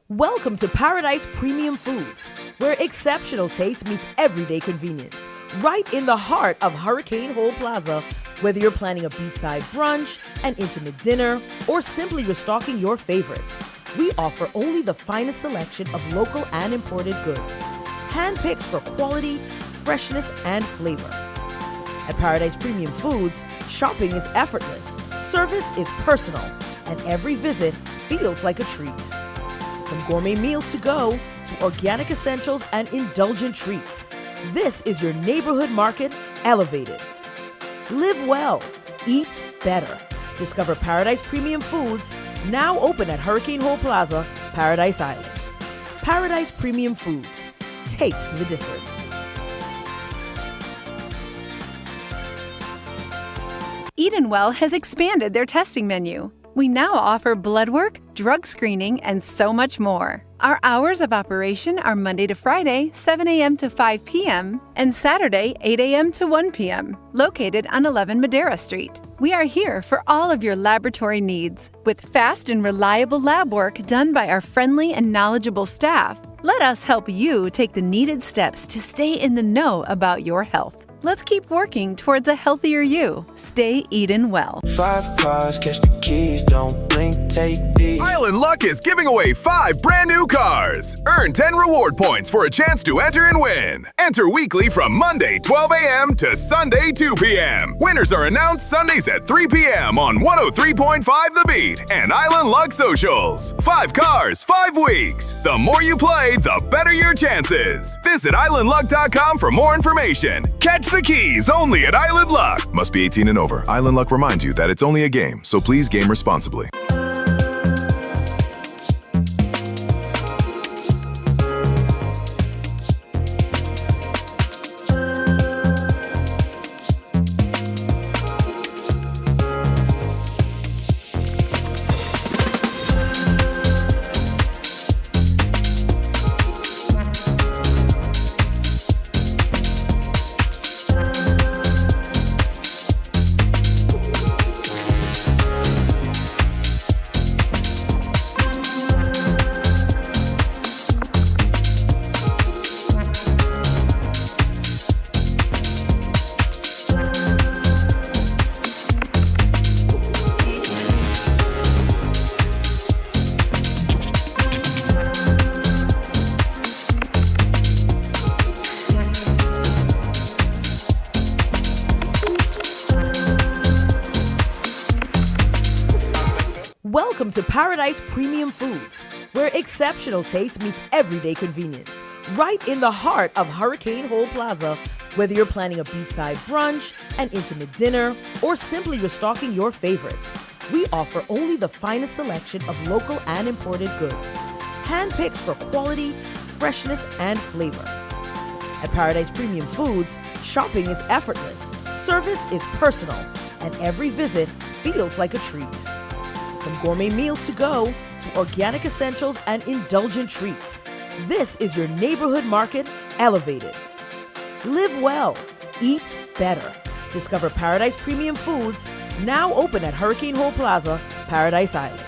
Welcome to Paradise Premium Foods, where exceptional taste meets everyday convenience. Right in the heart of Hurricane Hole Plaza, whether you're planning a beachside brunch, an intimate dinner, or simply restocking your favorites, we offer only the finest selection of local and imported goods, handpicked for quality, freshness, and flavor. At Paradise Premium Foods, shopping is effortless, service is personal, and every visit feels like a treat. From gourmet meals to go to organic essentials and indulgent treats, this is your neighborhood market elevated. Live well, eat better. Discover Paradise Premium Foods, now open at Hurricane Hole Plaza, Paradise Island. Paradise Premium Foods. Taste the difference. Eden Well has expanded their testing menu. We now offer blood work, drug screening, and so much more. Our hours of operation are Monday to Friday, 7 a.m. to 5 p.m., and Saturday, 8 a.m. to 1 p.m., located on 11 Madera Street. We are here for all of your laboratory needs, with fast and reliable lab work done by our friendly and knowledgeable staff. Let us help you take the needed steps to stay in the know about your health. Let's keep working towards a healthier you. Stay Eden Well. 5 cars, catch the keys, don't blink, take these. Island Luck is giving away 5 brand new cars. Earn 10 reward points for a chance to enter and win. Enter weekly from Monday 12 a.m. to Sunday 2 p.m. Winners are announced Sundays at 3 p.m. on 103.5 The Beat and Island Luck Socials. 5 cars, 5 weeks. The more you play, the better your chances. Visit islandluck.com for more information. Catch the keys only at Island Luck. Must be 18 and over. Island Luck reminds you that it's only a game, so please game responsibly. Welcome to Paradise Premium Foods, where exceptional taste meets everyday convenience. Right in the heart of Hurricane Hole Plaza, whether you're planning a beachside brunch, an intimate dinner, or simply restocking your favorites, we offer only the finest selection of local and imported goods, handpicked for quality, freshness, and flavor. At Paradise Premium Foods, shopping is effortless, service is personal, and every visit feels like a treat. From gourmet meals to go to organic essentials and indulgent treats. This is your neighborhood market elevated. Live well, eat better. Discover Paradise Premium Foods, now open at Hurricane Hole Plaza, Paradise Island.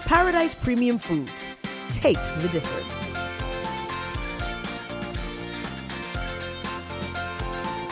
Paradise Premium Foods. Taste the difference.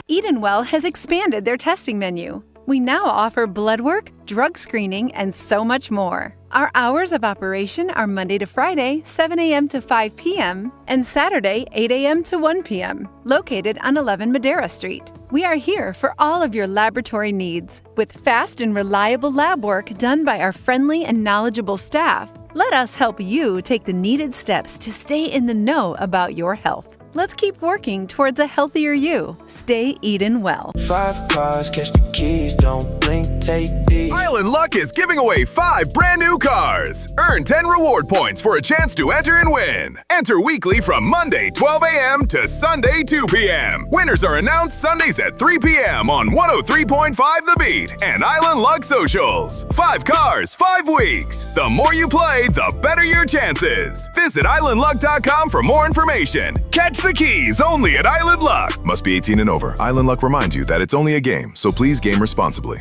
Edenwell has expanded their testing menu. We now offer blood work, drug screening, and so much more. Our hours of operation are Monday to Friday, 7 a.m. to 5 p.m., and Saturday, 8 a.m. to 1 p.m., located on 11 Madera Street. We are here for all of your laboratory needs, with fast and reliable lab work done by our friendly and knowledgeable staff. Let us help you take the needed steps to stay in the know about your health. Let's keep working towards a healthier you. Stay Eden well. 5 cars, catch the keys, don't blink, take these. Island Luck is giving away 5 brand new cars. Earn 10 reward points for a chance to enter and win. Enter weekly from Monday 12 a.m. to Sunday 2 p.m. Winners are announced Sundays at 3 p.m. on 103.5 The Beat and Island Luck Socials. 5 cars, 5 weeks. The more you play, the better your chances. Visit islandluck.com for more information. Catch the keys only at Island Luck. Must be 18 and over. Island Luck reminds you that it's only a game, so please game responsibly.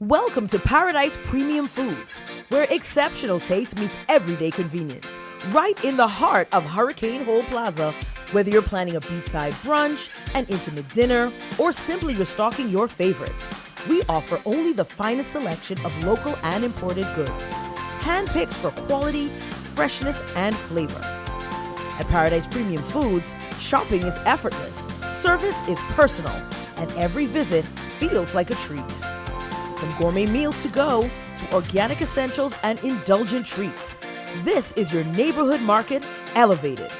Welcome to Paradise Premium Foods, where exceptional taste meets everyday convenience. Right in the heart of Hurricane Hole Plaza, whether you're planning a beachside brunch, an intimate dinner, or simply restocking your favorites, we offer only the finest selection of local and imported goods, handpicked for quality, freshness, and flavor. At Paradise Premium Foods, shopping is effortless, service is personal, and every visit feels like a treat. From gourmet meals to go to organic essentials and indulgent treats, this is your neighborhood market elevated.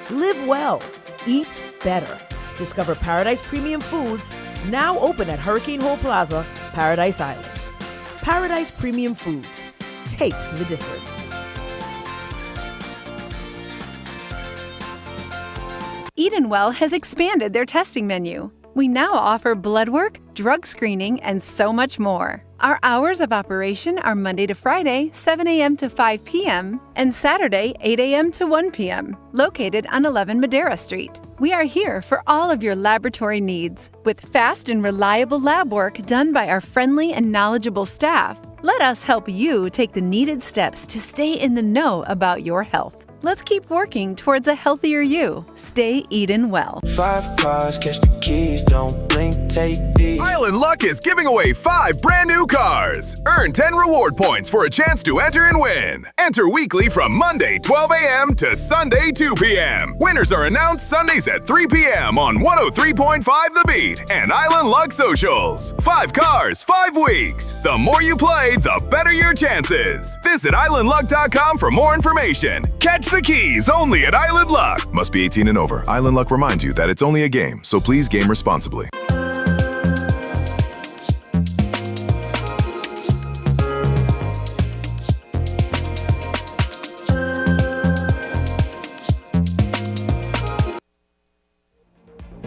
Live well, eat better. Discover Paradise Premium Foods, now open at Hurricane Hole Plaza, Paradise Island. Paradise Premium Foods. Taste the difference. Edenwell has expanded their testing menu. We now offer blood work, drug screening, and so much more. Our hours of operation are Monday to Friday, 7 a.m. to 5 p.m., and Saturday, 8 a.m. to 1 p.m., located on 11 Madera Street. We are here for all of your laboratory needs, with fast and reliable lab work done by our friendly and knowledgeable staff. Let us help you take the needed steps to stay in the know about your health. Let's keep working towards a healthier you. Stay Eden well. 5 cars, catch the keys, don't blink, take these. Island Luck is giving away 5 brand new cars. Earn 10 reward points for a chance to enter and win. Enter weekly from Monday 12 a.m. to Sunday 2 p.m. Winners are announced Sundays at 3 p.m. on 103.5 The Beat and Island Luck Socials. 5 cars, 5 weeks. The more you play, the better your chances. Visit islandluck.com for more information. Catch the keys only at Island Luck. Must be 18 and over. Island Luck reminds you that it's only a game, so please game responsibly.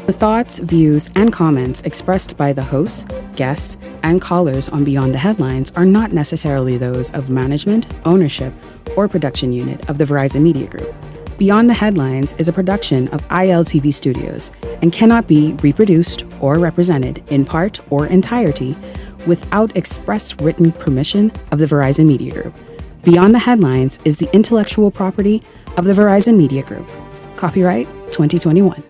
The thoughts, views, and comments expressed by the hosts, guests, and callers on Beyond the Headlines are not necessarily those of management, ownership, or production unit of the Verizon Media Group. Beyond the Headlines is a production of ILTV Studios and cannot be reproduced or represented in part or entirety without express written permission of the Verizon Media Group. Beyond the Headlines is the intellectual property of the Verizon Media Group. Copyright 2021.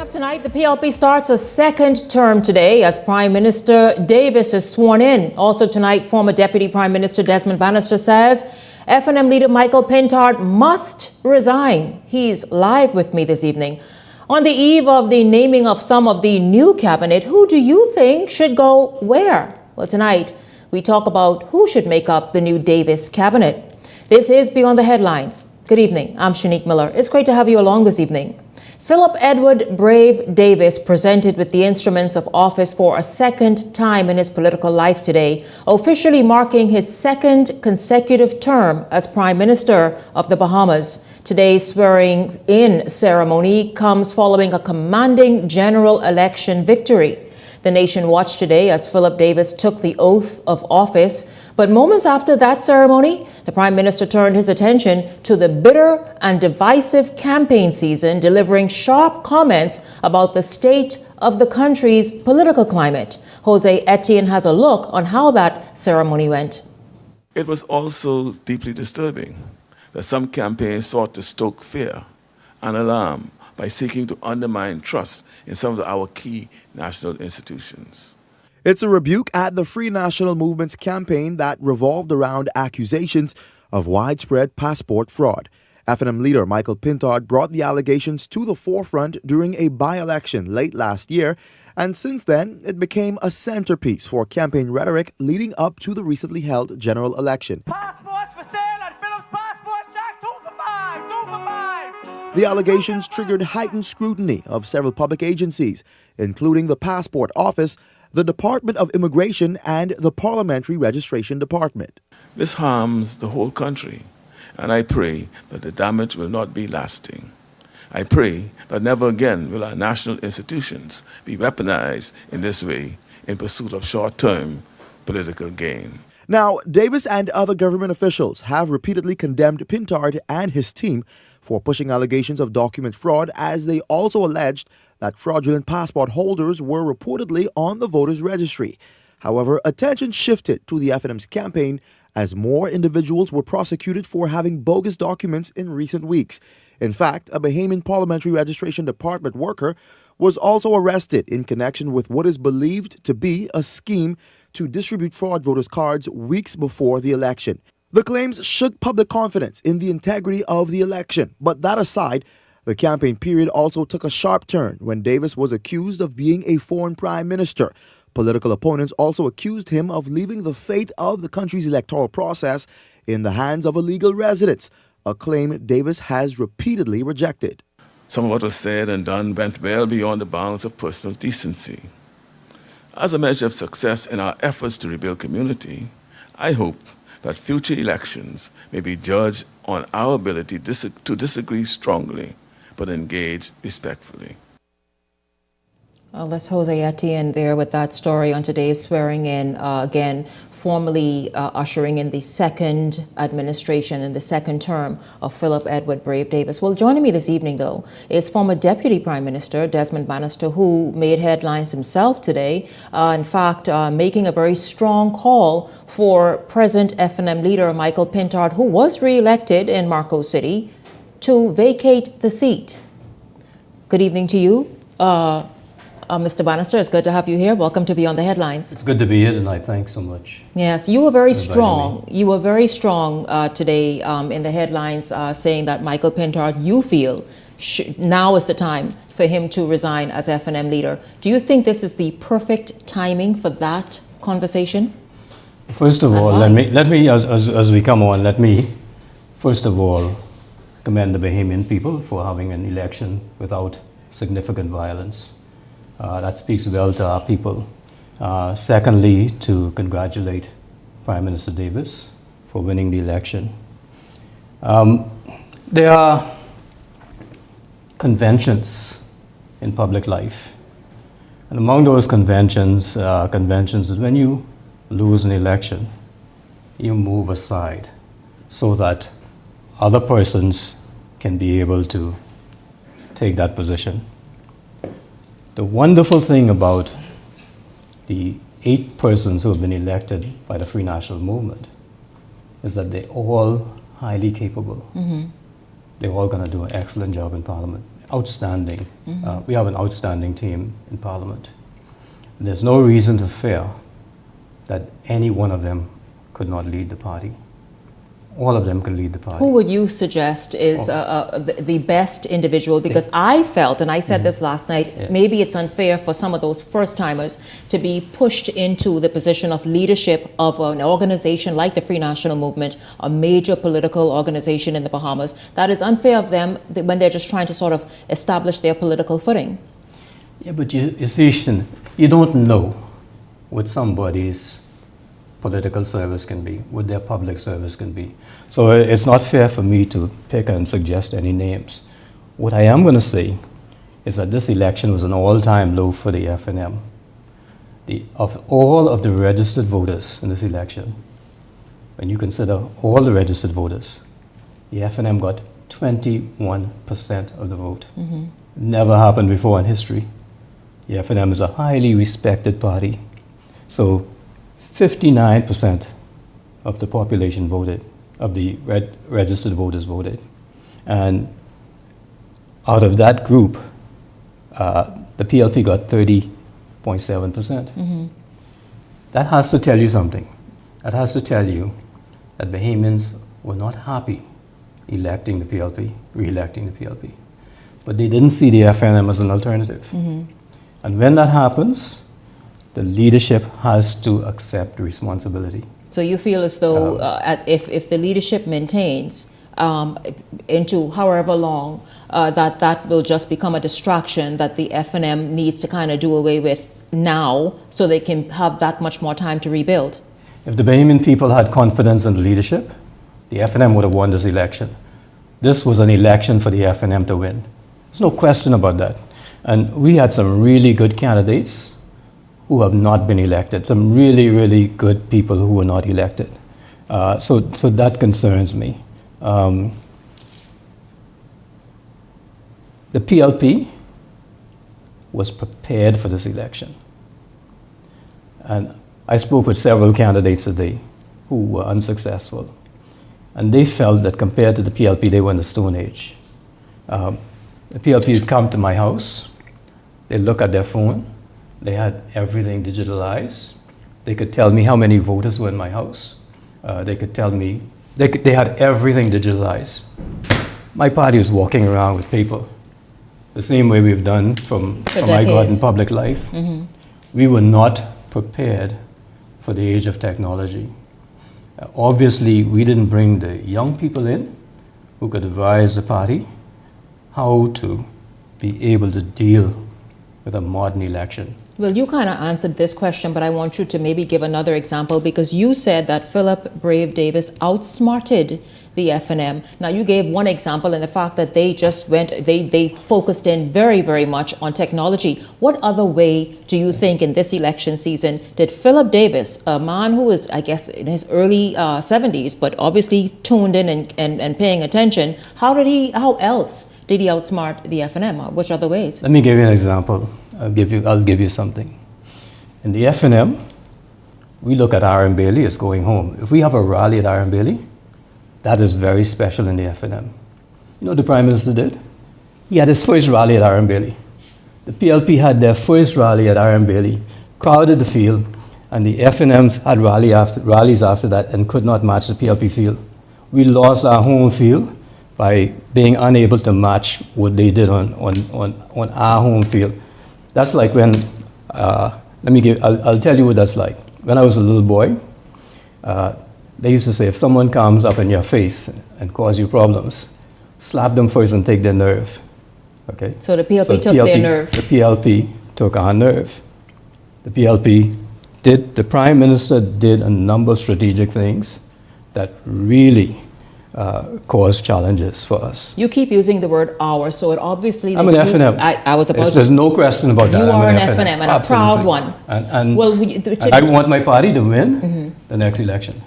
Tonight, the PLP starts a second term today as Prime Minister Davis is sworn in. Also tonight, former Deputy Prime Minister Desmond Bannister says FNM leader Michael Pintard must resign. He's live with me this evening. On the eve of the naming of some of the new cabinet, who do you think should go where? Well, tonight, we talk about who should make up the new Davis cabinet. This is Beyond the Headlines. Good evening. I'm Shanique Miller. It's great to have you along this evening. Philip Edward Brave Davis presented with the instruments of office for a second time in his political life today, officially marking his second consecutive term as Prime Minister of the Bahamas. Today's swearing-in ceremony comes following a commanding general election victory. The nation watched today as Philip Davis took the oath of office. But moments after that ceremony, the Prime Minister turned his attention to the bitter and divisive campaign season, delivering sharp comments about the state of the country's political climate. Jose Etienne has a look on how that ceremony went. It was also deeply disturbing that some campaigns sought to stoke fear and alarm by seeking to undermine trust in some of our key national institutions. It's a rebuke at the Free National Movement's campaign that revolved around accusations of widespread passport fraud. FNM leader Michael Pintard brought the allegations to the forefront during a by-election late last year, and since then, it became a centerpiece for campaign rhetoric leading up to the recently held general election. Passports for sale at Phillips Passport Shack, 2 for 5, 2 for 5. The allegations triggered heightened scrutiny of several public agencies, including the Passport Office, the Department of Immigration, and the Parliamentary Registration Department. This harms the whole country, and I pray that the damage will not be lasting. I pray that never again will our national institutions be weaponized in this way in pursuit of short-term political gain. Now, Davis and other government officials have repeatedly condemned Pintard and his team for pushing allegations of document fraud, as they also alleged that fraudulent passport holders were reportedly on the voters' registry. However, attention shifted to the FNM's campaign as more individuals were prosecuted for having bogus documents in recent weeks. In fact, a Bahamian Parliamentary Registration Department worker was also arrested in connection with what is believed to be a scheme to distribute fraud voters' cards weeks before the election. The claims shook public confidence in the integrity of the election. But that aside, the campaign period also took a sharp turn when Davis was accused of being a foreign prime minister. Political opponents also accused him of leaving the fate of the country's electoral process in the hands of illegal residents, a claim Davis has repeatedly rejected. Some of what was said and done went well beyond the bounds of personal decency. As a measure of success in our efforts to rebuild community, I hope that future elections may be judged on our ability to disagree strongly, but engage respectfully. That's Jose Etienne there with that story on today's swearing-in, again, formally ushering in the second administration and the second term of Philip Edward Brave Davis. Well, joining me this evening, though, is former Deputy Prime Minister Desmond Bannister, who made headlines himself today, in fact, making a very strong call for present FNM leader Michael Pintard, who was re-elected in Marco City, to vacate the seat. Good evening to you. Mr. Bannister, it's good to have you here. Welcome to Beyond the Headlines. It's good to be here tonight. Thanks so much. Yes, you were very strong. You were very strong today in the headlines, saying that Michael Pintard, you feel now is the time for him to resign as FNM leader. Do you think this is the perfect timing for that conversation? First of all, let me as we come on, let me first of all commend the Bahamian people for having an election without significant violence. That speaks well to our people. Secondly, to congratulate Prime Minister Davis for winning the election. There are conventions in public life And among those conventions is when you lose an election, you move aside so that other persons can be able to take that position. The wonderful thing about the 8 persons who have been elected by the Free National Movement is that they're all highly capable. They're all going to do an excellent job in Parliament. Outstanding. We have an outstanding team in Parliament. There's no reason to fear that any one of them could not lead the party. All of them can lead the party. Who would you suggest is the best individual? Because I felt, and I said this last night, maybe it's unfair for some of those first-timers to be pushed into the position of leadership of an organization like the Free National Movement, a major political organization in the Bahamas. That is unfair of them when they're just trying to sort of establish their political footing. Yeah, but you see, you don't know what somebody's political service can be, what their public service can be. So it's not fair for me to pick and suggest any names. What I am going to say is that this election was an all-time low for the FNM. Of all of the registered voters in this election, when you consider all the registered voters, the FNM got 21% of the vote. Never happened before in history. The FNM is a highly respected party. So 59% of the population voted, of the registered voters voted. And out of that group, the PLP got 30.7%. That has to tell you something. That has to tell you that Bahamians were not happy electing the PLP, re-electing the PLP. But they didn't see the FNM as an alternative. And when that happens, the leadership has to accept responsibility. So you feel as though if the leadership maintains into however long, that will just become a distraction that the FNM needs to kind of do away with now so they can have that much more time to rebuild? If the Bahamian people had confidence in the leadership, the FNM would have won this election. This was an election for the FNM to win. There's no question about that. And we had some really good candidates who have not been elected, some really, really good people who were not elected. So that concerns me. The PLP was prepared for this election. And I spoke with several candidates today who were unsuccessful. And they felt that compared to the PLP, they were in the Stone Age. The PLP would come to my house, they'd look at their phone, they had everything digitalized. They could tell me how many voters were in my house. They could tell me, they had everything digitalized. My party was walking around with paper, the same way we've done from my God in public life. We were not prepared for the age of technology. Obviously, we didn't bring the young people in who could advise the party how to be able to deal with a modern election. Well, you kind of answered this question, but I want you to maybe give another example because you said that Philip Brave Davis outsmarted the FNM. Now, you gave one example in the fact that they just they focused in very, very much on technology. What other way do you think in this election season did Philip Davis, a man who is, I guess, in his early 70s, but obviously tuned in and paying attention, how else did he outsmart the FNM? Which other ways? Let me give you an example. I'll give you something. In the FNM, we look at R.M. Bailey as going home. If we have a rally at R.M. Bailey, that is very special in the FNM. You know what the Prime Minister did? He had his first rally at R.M. Bailey. The PLP had their first rally at R.M. Bailey, crowded the field, and the FNMs had rallies after that and could not match the PLP field. We lost our home field by being unable to match what they did on our home field. That's like when, I'll tell you what that's like. When I was a little boy, they used to say, if someone comes up in your face and cause you problems, slap them first and take their nerve. Okay? So the PLP took their nerve. The PLP took our nerve. The Prime Minister did a number of strategic things that really cause challenges for us. You keep using the word our, so it obviously... I'm an FNM. I was about There's no question about that. You I'm are an FNM, and a proud one. And well, I want my party to win the next election.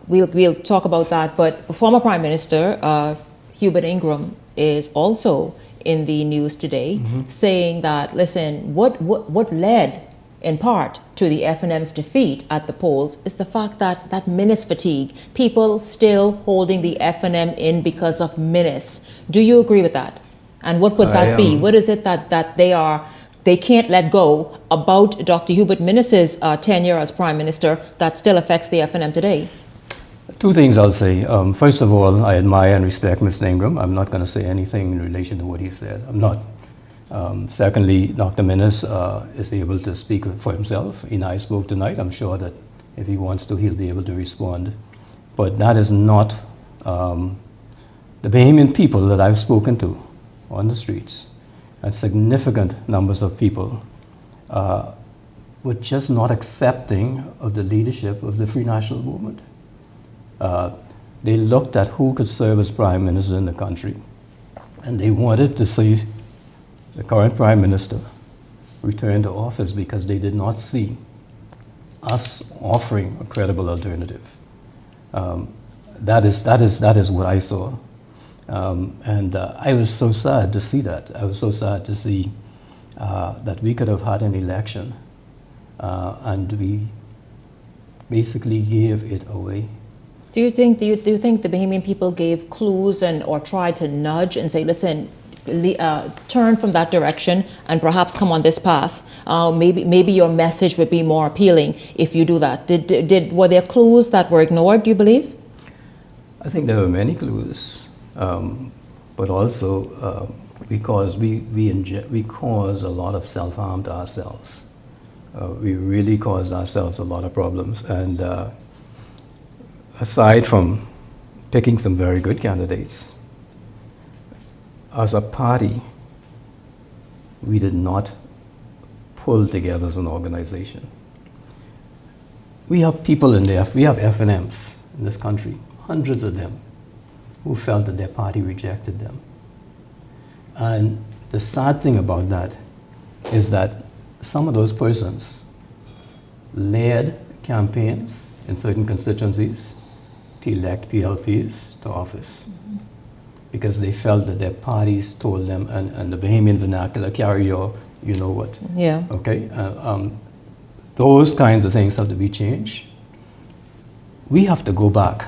We'll talk about that, but former Prime Minister Hubert Ingraham is also in the news today, saying that, listen, what led in part to the FNM's defeat at the polls is the fact that menace fatigue, people still holding the FNM in because of menace. Do you agree with that? And what would that be? What is it that they can't let go about Dr. Hubert Minnis's tenure as Prime Minister that still affects the FNM today? Two things I'll say. First of all, I admire and respect Mr. Ingraham. I'm not going to say anything in relation to what he said. I'm not. Secondly, Dr. Minnis is able to speak for himself. He and I spoke tonight. I'm sure that if he wants to, he'll be able to respond. But that is not the Bahamian people that I've spoken to on the streets, and significant numbers of people were just not accepting of the leadership of the Free National Movement. They looked at who could serve as Prime Minister in the country, and they wanted to see the current Prime Minister return to office because they did not see us offering a credible alternative. That is what I saw. And I was so sad to see that. I was so sad to see that we could have had an election and we basically gave it away. Do you think the Bahamian people gave clues or tried to nudge and say, listen, turn from that direction and perhaps come on this path? Maybe your message would be more appealing if you do that. Were there clues that were ignored, do you believe? I think there were many clues, but also because we cause a lot of self-harm to ourselves. We really caused ourselves a lot of problems. And aside from picking some very good candidates, as a party, we did not pull together as an organization. We have people in there, we have FNMs in this country, hundreds of them, who felt that their party rejected them. And the sad thing about that is that some of those persons led campaigns in certain constituencies to elect PLPs to office because they felt that their parties told them, and the Bahamian vernacular, carry your, you know what. Yeah. Okay? Those kinds of things have to be changed. We have to go back.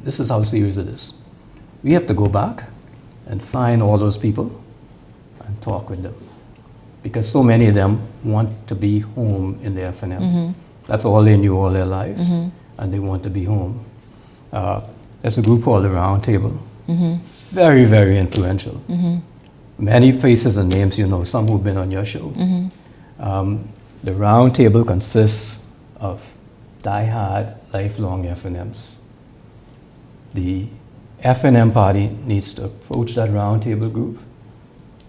This is how serious it is. We have to go back and find all those people and talk with them. Because so many of them want to be home in the FNM. That's all they knew all their lives, and they want to be home. There's a group called the Round Table. Very, very influential. Many faces and names you know, some who've been on your show. The Round Table consists of die-hard, lifelong FNMs. The FNM party needs to approach that Round Table group,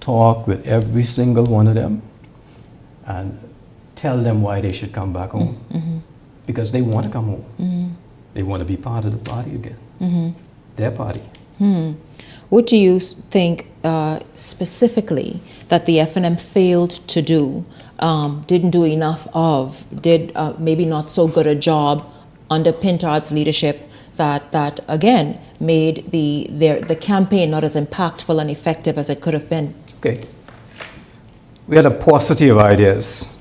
talk with every single one of them, and tell them why they should come back home. Because they want to come home. They want to be part of the party again. Their party. What do you think specifically that the FNM failed to do, didn't do enough of, did maybe not so good a job under Pintard's leadership that again made the campaign not as impactful and effective as it could have been? Okay. We had a paucity of ideas.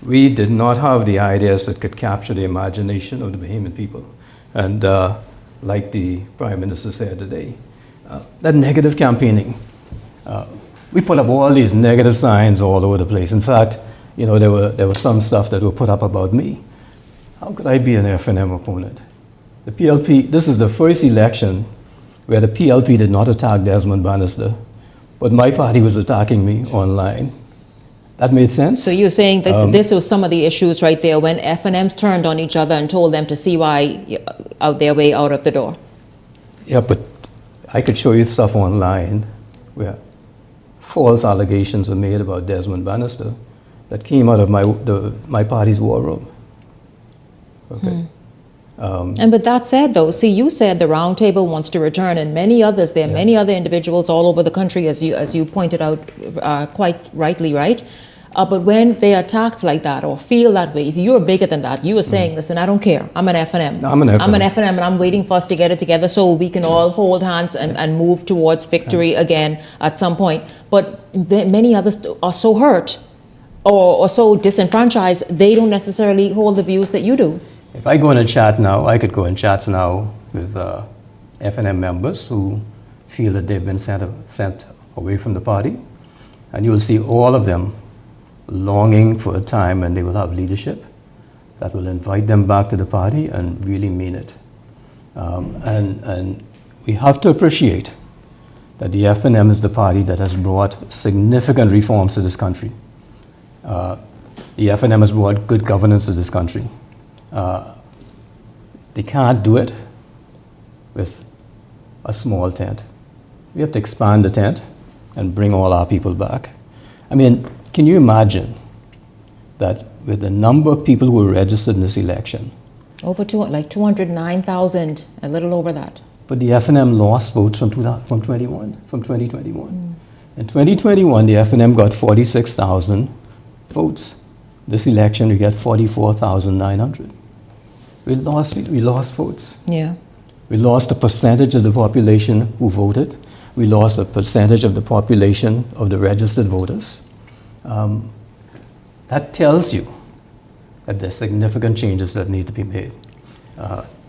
We did not have the ideas that could capture the imagination of the Bahamian people. And like the Prime Minister said today, that negative campaigning. We put up all these negative signs all over the place. In fact, you know, there was some stuff that were put up about me. How could I be an FNM opponent? The PLP, this is the first election where the PLP did not attack Desmond Bannister, but my party was attacking me online. That made sense? So you're saying this was some of the issues right there when FNMs turned on each other and told them to see why out their way out of the door? Yeah, but I could show you stuff online where false allegations were made about Desmond Bannister that came out of my party's war room. Okay. And with that said, though, see, you said the roundtable wants to return, and many others. There are many other individuals all over the country, as you pointed out quite rightly, right? But when they are attacked like that or feel that way, see, you're bigger than that. You were saying, listen, I don't care. I'm an FNM. I'm an FNM. and I'm waiting for us to get it together so we can all hold hands and move towards victory again at some point. But many others are so hurt or so disenfranchised, they don't necessarily hold the views that you do. If I go in a chat now, I could go in chats now with FNM members who feel that they've been sent away from the party, and you'll see all of them longing for a time when they will have leadership that will invite them back to the party and really mean it. And we have to appreciate that the FNM is the party that has brought significant reforms to this country. The FNM has brought good governance to this country. They can't do it with a small tent. We have to expand the tent and bring all our people back. I mean, can you imagine that with the number of people who were registered in this election? Over 209,000, a little over that. But the FNM lost votes from 2021. In 2021, the FNM got 46,000 votes. This election, we got 44,900. We lost votes. Yeah. We lost a percentage of the population who voted. We lost a percentage of the population of the registered voters. That tells you that there's significant changes that need to be made.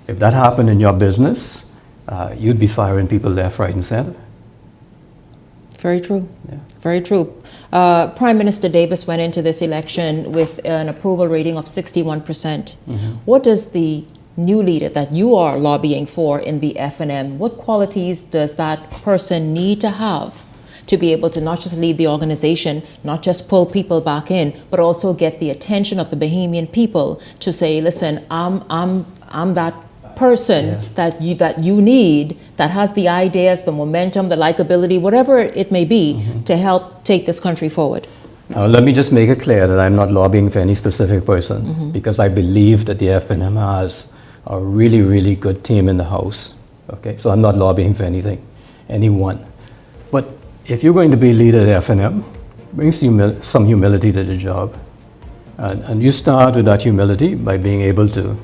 If that happened in your business, you'd be firing people left, right, and center. Very true. Yeah. Very true. Prime Minister Davis went into this election with an approval rating of 61%. Mm-hmm. What does the new leader that you are lobbying for in the FNM, what qualities does that person need to have to be able to not just lead the organization, not just pull people back in, but also get the attention of the Bahamian people to say, listen, I'm that person that you need, that has the ideas, the momentum, the likability, whatever it may be, to help take this country forward? Now, let me just make it clear that I'm not lobbying for any specific person, because I believe that the FNM has a really, really good team in the House. Okay, so I'm not lobbying for anyone. But if you're going to be leader of the FNM, bring some humility to the job. And you start with that humility by being able to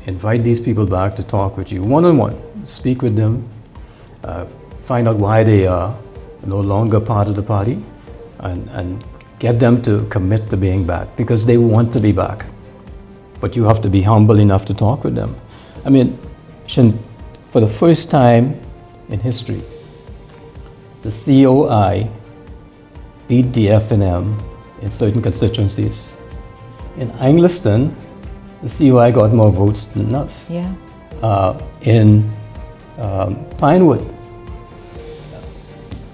invite these people back to talk with you one-on-one, speak with them, find out why they are no longer part of the party, and get them to commit to being back, because they want to be back. But you have to be humble enough to talk with them. I mean, for the first time in history, the COI beat the FNM in certain constituencies. In Angliston, the COI got more votes than us. Yeah. In Pinewood,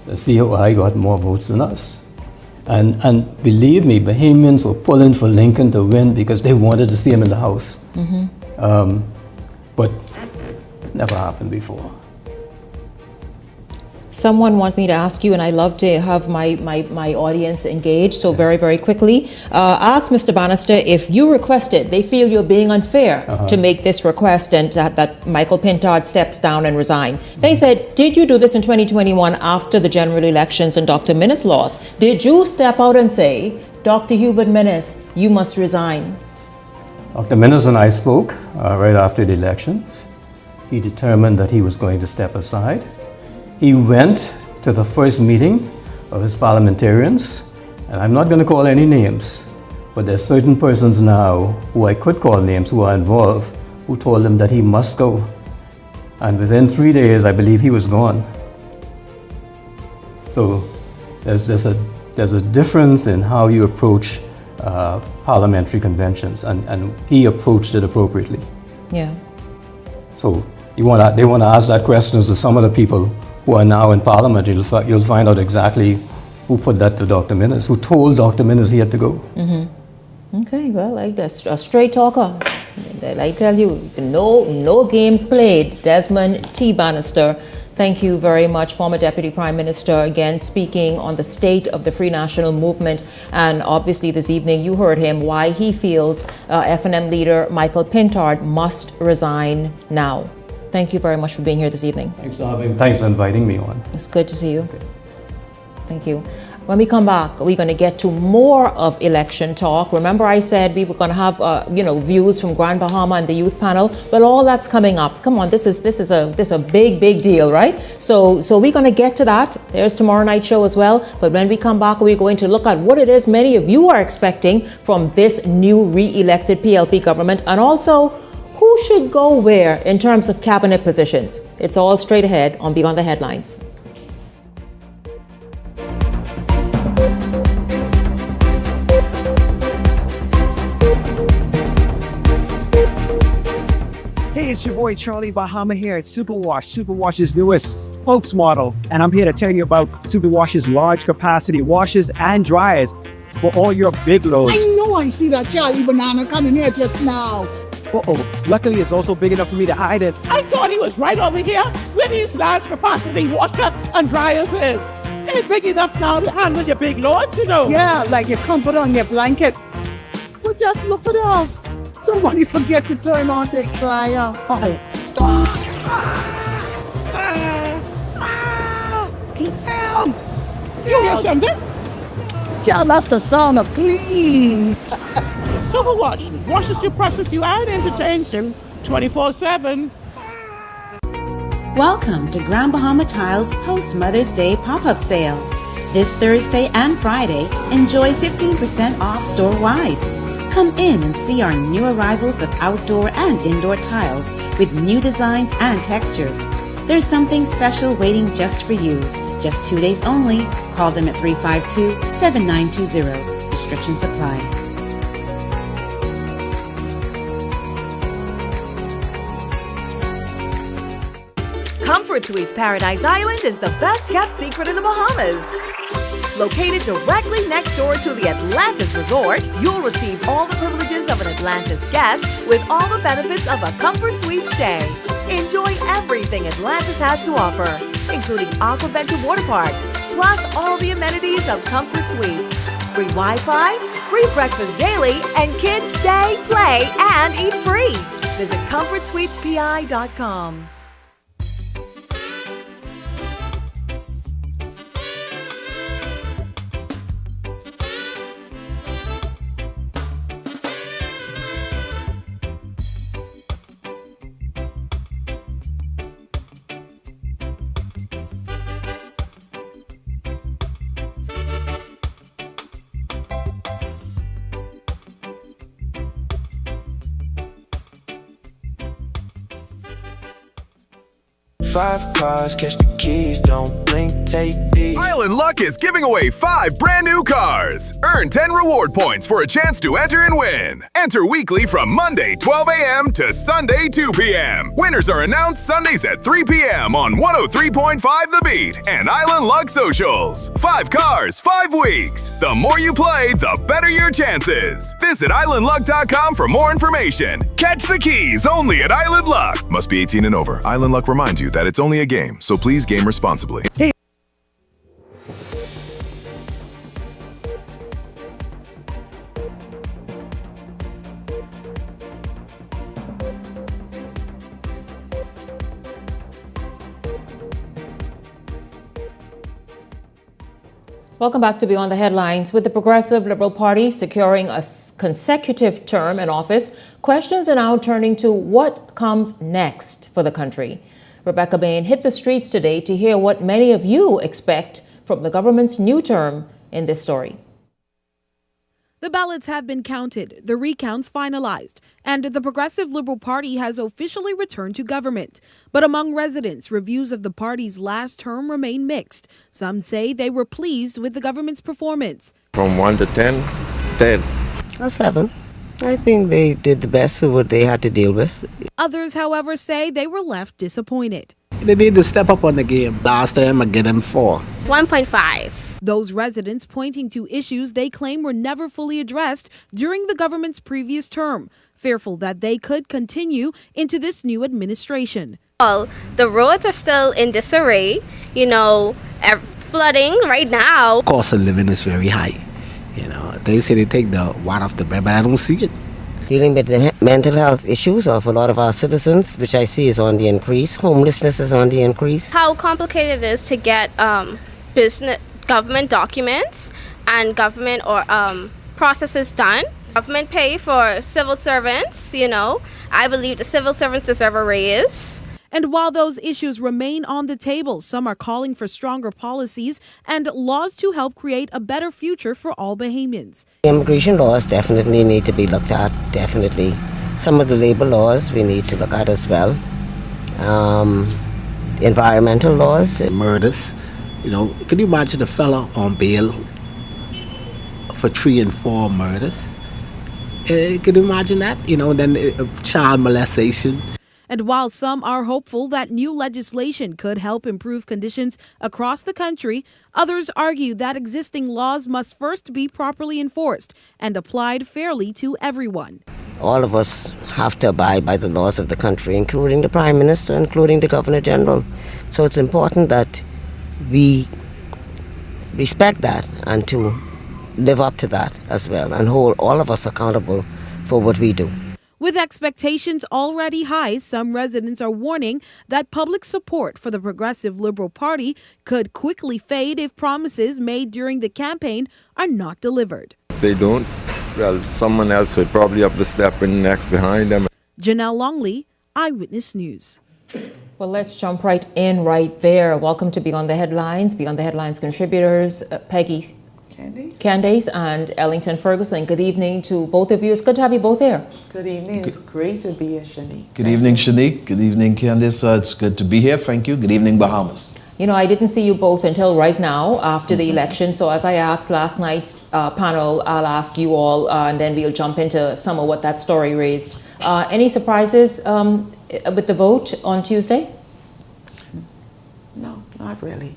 the COI got more votes than us. And believe me, Bahamians were pulling for Lincoln to win because they wanted to see him in the House. But never happened before. Someone want me to ask you, and I love to have my audience engaged, so very, very quickly. Ask Mr. Bannister, if you requested, they feel you're being unfair to make this request and that Michael Pintard steps down and resign. They said, did you do this in 2021 after the general elections and Dr. Minnis lost? Did you step out and say, Dr. Hubert Minnis, you must resign? Dr. Minnis and I spoke right after the elections. He determined that he was going to step aside. He went to the first meeting of his parliamentarians, and I'm not going to call any names, but there's certain persons now who I could call names who are involved, who told him that he must go. And within 3 days, I believe he was gone. So there's a difference in how you approach parliamentary conventions, and he approached it appropriately. Yeah. So they want to ask that question to some of the people who are now in Parliament. You'll find out exactly who put that to Dr. Minnis, who told Dr. Minnis he had to go. Okay, well, like that's a straight talker. I tell you, no games played. Desmond T. Bannister, Thank you very much, former Deputy Prime Minister, again speaking on the state of the Free National Movement. And obviously this evening you heard him why he feels F&M leader Michael Pintard must resign now. Thank you very much for being here this evening. Thanks for inviting me on. It's good to see you. Okay. Thank you. When we come back, we're going to get to more of election talk. Remember I said we were going to have, views from Grand Bahama and the youth panel. Well, all that's coming up. Come on, this is a big deal, right? So we're going to get to that. There's tomorrow night's show as well. But when we come back, we're going to look at what it is many of you are expecting from this new re-elected PLP government, and also who should go where in terms of cabinet positions. It's all straight ahead on Beyond the Headlines. Hey, it's your boy Charlie Bahama here at Superwash, Superwash's newest spokesmodel. And I'm here to tell you about Superwash's large capacity washers and dryers for all your big loads. I know I see that Charlie Banana coming here just now. Uh-oh, luckily it's also big enough for me to hide it. I thought he was right over here where these large capacity washer and dryers is. They're big enough now to handle your big loads, you know. Yeah, like your comfort on your blanket. But just look at us. Somebody forget to turn on the dryer. Oh, stop! Help! You hear something? Yeah, that's the sound of clean. Superwash washes you, presses you, and entertains you 24/7. Welcome to Grand Bahama Tile's post-Mother's Day pop-up sale. This Thursday and Friday, enjoy 15% off store-wide. Come in and see our new arrivals of outdoor and indoor tiles with new designs and textures. There's something special waiting just for you. Just 2 days only. Call them at 352-7920. Restrictions apply. Comfort Suites Paradise Island is the best-kept secret in the Bahamas. Located directly next door to the Atlantis Resort, you'll receive all the privileges of an Atlantis guest with all the benefits of a Comfort Suite stay. Enjoy everything Atlantis has to offer, including Aquaventure Water Park, plus all the amenities of Comfort Suites. Free Wi-Fi, free breakfast daily, and kids stay, play, and eat free. Visit ComfortSuitesPI.com. Five cars, catch the keys, don't blink, take these. Island Luck is giving away 5 brand new cars. Earn 10 reward points for a chance to enter and win. Enter weekly from Monday 12 a.m. to Sunday 2 p.m. Winners are announced Sundays at 3 p.m. on 103.5 The Beat and Island Luck Socials. 5 cars, 5 weeks. The more you play, the better your chances. Visit islandluck.com for more information. Catch the keys only at Island Luck. Must be 18 and over. Island Luck reminds you that it's only a game, so please game responsibly. Hey. Welcome back to Beyond the Headlines. With the Progressive Liberal Party securing a consecutive term in office, questions are now turning to what comes next for the country. Rebecca Bain hit the streets today to hear what many of you expect from the government's new term in this story. The ballots have been counted, the recounts finalized, and the Progressive Liberal Party has officially returned to government. But among residents, reviews of the party's last term remain mixed. Some say they were pleased with the government's performance. From 1 to 10, 10. A 7. I think they did the best with what they had to deal with. Others, however, say they were left disappointed. They need to step up on the game. Last time I get them 4. 1.5. Those residents pointing to issues they claim were never fully addressed during the government's previous term, fearful that they could continue into this new administration. The roads are still in disarray, flooding right now. Cost of living is very high. They say they take the water off the bread, but I don't see it. Dealing with the mental health issues of a lot of our citizens, which I see is on the increase. Homelessness is on the increase. How complicated it is to get government documents and government or processes done. Government pay for civil servants, I believe the civil servants deserve a raise. And while those issues remain on the table, some are calling for stronger policies and laws to help create a better future for all Bahamians. Immigration laws definitely need to be looked at, definitely. Some of the labor laws we need to look at as well. Environmental laws. Murders. Can you imagine a fella on bail for 3 and 4 murders? Can you imagine that? Then child molestation. And while some are hopeful that new legislation could help improve conditions across the country, others argue that existing laws must first be properly enforced and applied fairly to everyone. All of us have to abide by the laws of the country, including the Prime Minister, including the Governor General. So it's important that we respect that and to live up to that as well and hold all of us accountable for what we do. With expectations already high, some residents are warning that public support for the Progressive Liberal Party could quickly fade if promises made during the campaign are not delivered. They don't, well, someone else would probably have to step in next behind them. Janelle Longley, Eyewitness News. Well, let's jump right in right there. Welcome to Beyond the Headlines. Beyond the Headlines contributors, Peggy Candace and Ellington Ferguson. Good evening to both of you. It's good to have you both here. Good evening. It's great to be here, Shanique. Good evening, Shanique. Good evening, Candace. It's good to be here. Thank you. Good evening, Bahamas. I didn't see you both until right now after the election. So as I asked last night's panel, I'll ask you all, and then we'll jump into some of what that story raised. Any surprises with the vote on Tuesday? No, not really.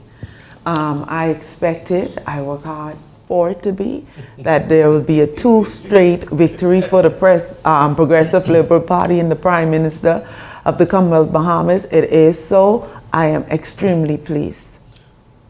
I expected, I work hard for it to be, that there would be a 2 straight victory for the Progressive Liberal Party and the Prime Minister of the Commonwealth of Bahamas. It is so. I am extremely pleased.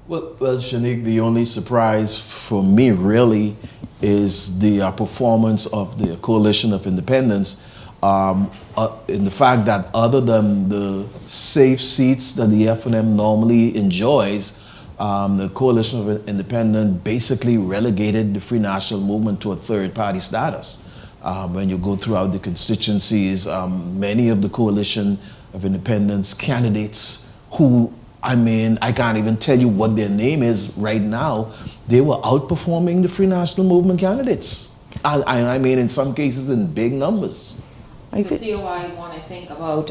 Well, Shanique, the only surprise for me really is the performance of the Coalition of Independents in the fact that other than the safe seats that the F&M normally enjoys, the Coalition of Independents basically relegated the Free National Movement to a third-party status. When you go throughout the constituencies, many of the Coalition of Independents candidates who, I can't even tell you what their name is right now, they were outperforming the Free National Movement candidates. In some cases in big numbers. The COI one, I think, about,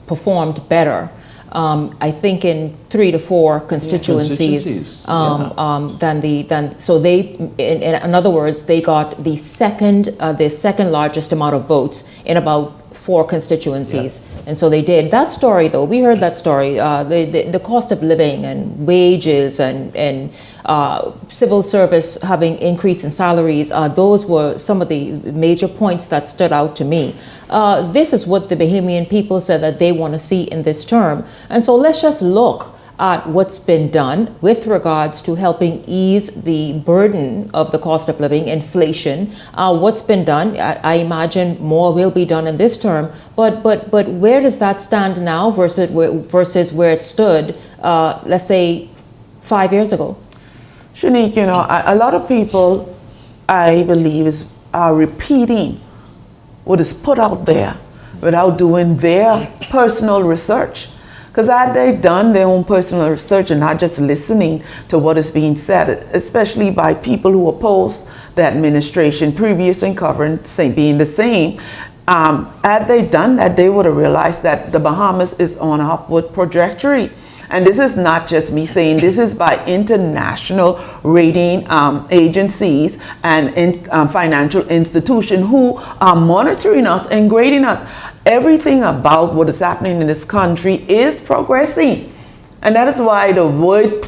performed better. I think in 3 to 4 constituencies, so they, in other words, they got the second largest amount of votes in about 4 constituencies, and so they did. That story, though, we heard that story. The cost of living and wages and civil service having increase in salaries. Those were some of the major points that stood out to me. This is what the Bahamian people said that they want to see in this term. And so let's just look at what's been done with regards to helping ease the burden of the cost of living, inflation. What's been done? I imagine more will be done in this term. But where does that stand now versus where it stood, let's say, 5 years ago? Shanique, a lot of people, I believe, are repeating what is put out there without doing their personal research. Because had they done their own personal research and not just listening to what is being said, especially by people who oppose the administration, previous and current being the same, had they done that, they would have realized that the Bahamas is on an upward trajectory. And this is not just me saying, this is by international rating agencies and financial institutions who are monitoring us and grading us. Everything about what is happening in this country is progressing. And that is why the word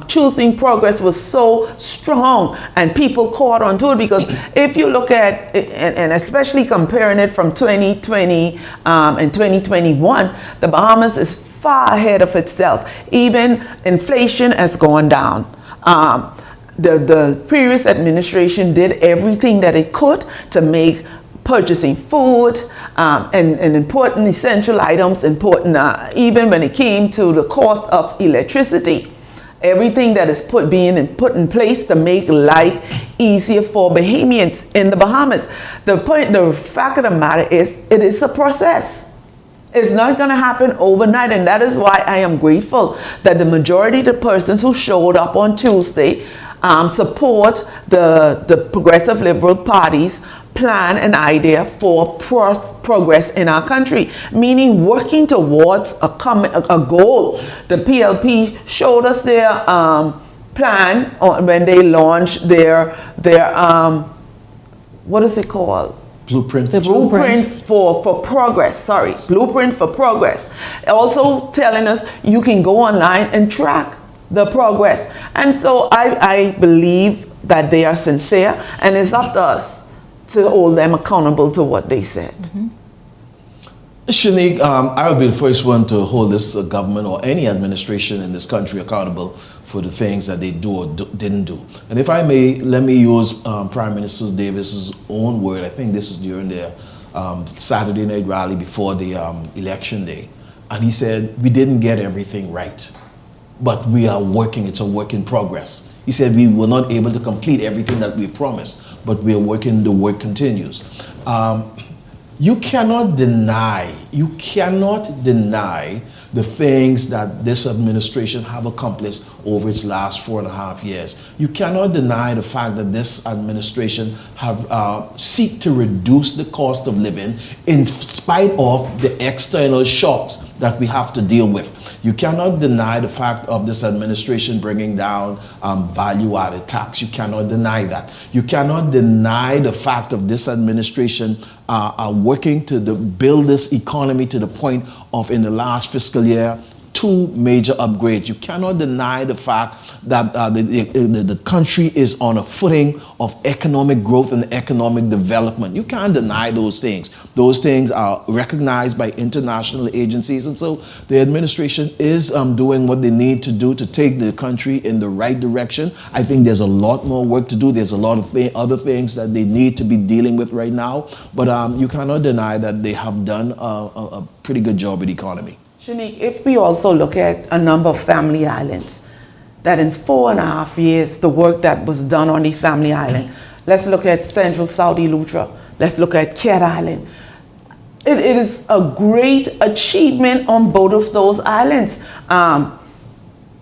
choosing progress was so strong, and people caught on to it, because if you look at it, and especially comparing it from 2020 and 2021, the Bahamas is far ahead of itself. Even inflation has gone down. The previous administration did everything that it could to make purchasing food and important essential items important, even when it came to the cost of electricity. Everything that is put in place to make life easier for Bahamians in the Bahamas. The fact of the matter is, it is a process. It's not going to happen overnight, and that is why I am grateful that the majority of the persons who showed up on Tuesday support the Progressive Liberal Party's plan and idea for progress in our country, meaning working towards a goal. The PLP showed us their plan when they launched their what is it called? Blueprint. The blueprint for progress. Sorry, blueprint for progress. Also telling us you can go online and track the progress. And so I believe that they are sincere, and it's up to us to hold them accountable to what they said. Shanique, I will be the first one to hold this government or any administration in this country accountable for the things that they do or didn't do. And if I may, let me use Prime Minister Davis's own word. I think this is during their Saturday night rally before the election day. And he said, we didn't get everything right, but we are working. It's a work in progress. He said we were not able to complete everything that we promised, but we are working, the work continues. You cannot deny the things that this administration have accomplished over its last 4.5 years. You cannot deny the fact that this administration have seek to reduce the cost of living in spite of the external shocks that we have to deal with. You cannot deny the fact of this administration bringing down value-added tax. You cannot deny that. You cannot deny the fact of this administration working to build this economy to the point of, in the last fiscal year, 2 major upgrades. You cannot deny the fact that the country is on a footing of economic growth and economic development. You can't deny those things. Those things are recognized by international agencies, and so the administration is doing what they need to do to take the country in the right direction. I think there's a lot more work to do. There's a lot of other things that they need to be dealing with right now, but you cannot deny that they have done a pretty good job with the economy. Shanique, if we also look at a number of family islands, that in 4.5 years, the work that was done on these family islands, let's look at Central South Eleuthera, let's look at Cat Island. It is a great achievement on both of those islands.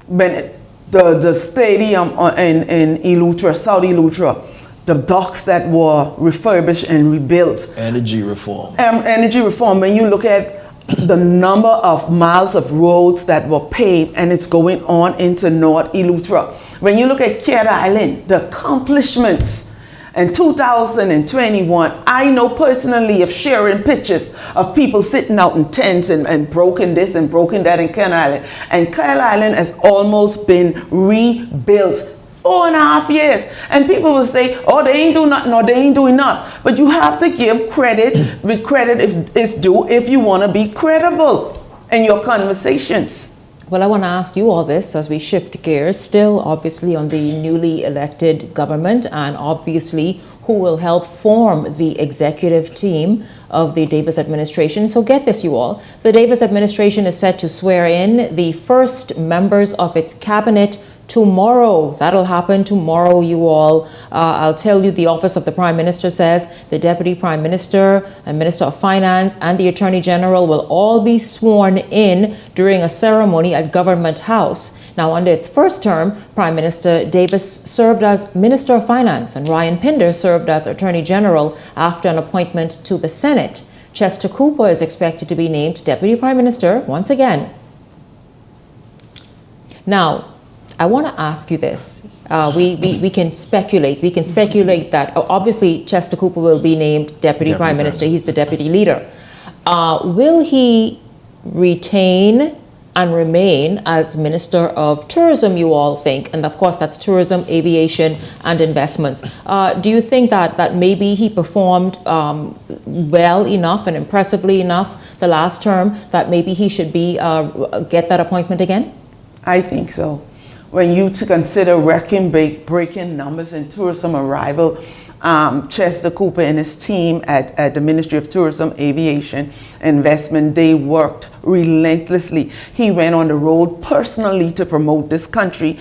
When the stadium in Eleuthera, South Eleuthera, the docks that were refurbished and rebuilt. Energy reform. Energy reform, when you look at the number of miles of roads that were paved, and it's going on into North Eleuthera. When you look at Cat Island, the accomplishments in 2021, I know personally of sharing pictures of people sitting out in tents and broken this and broken that in Cat Island. And Cat Island has almost been rebuilt. 4.5 years, and people will say, oh, they ain't do nothing, or they ain't do enough. But you have to give credit with credit is due if you want to be credible in your conversations. Well, I want to ask you all this as we shift gears, still obviously on the newly elected government, and obviously who will help form the executive team of the Davis administration. So get this, you all. The Davis administration is set to swear in the first members of its cabinet tomorrow. That'll happen tomorrow, you all. I'll tell you, the Office of the Prime Minister says the Deputy Prime Minister and Minister of Finance and the Attorney General will all be sworn in during a ceremony at Government House. Now, under its first term, Prime Minister Davis served as Minister of Finance and Ryan Pinder served as Attorney General after an appointment to the Senate. Chester Cooper is expected to be named Deputy Prime Minister once again. Now, I want to ask you this. We can speculate. We can speculate that obviously Chester Cooper will be named Deputy Prime Minister. He's the deputy leader. Will he retain and remain as Minister of Tourism, you all think? And of course, that's tourism, aviation, and investments. Do you think that maybe he performed well enough and impressively enough the last term that maybe he should get that appointment again? I think so. When you consider record-breaking numbers in tourism arrival, Chester Cooper and his team at the Ministry of Tourism, Aviation, Investment, they worked relentlessly. He went on the road personally to promote this country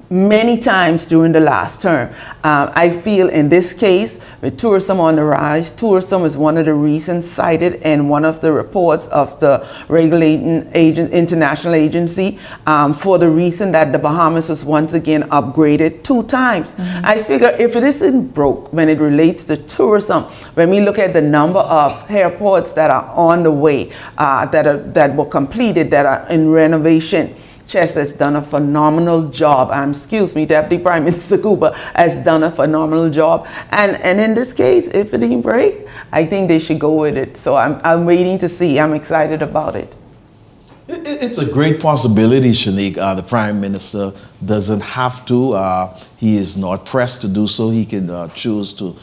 many times during the last term. I feel in this case, with tourism on the rise, tourism is one of the reasons cited in one of the reports of the regulating international agency for the reason that the Bahamas was once again upgraded 2 times. I figure if it isn't broke when it relates to tourism, when we look at the number of airports that are on the way, that were completed, that are in renovation, Chester has done a phenomenal job. Deputy Prime Minister Cooper has done a phenomenal job. And in this case, if it didn't break, I think they should go with it. So I'm waiting to see. I'm excited about it. It's a great possibility, Shanique. The Prime Minister doesn't have to. He is not pressed to do so. He can choose to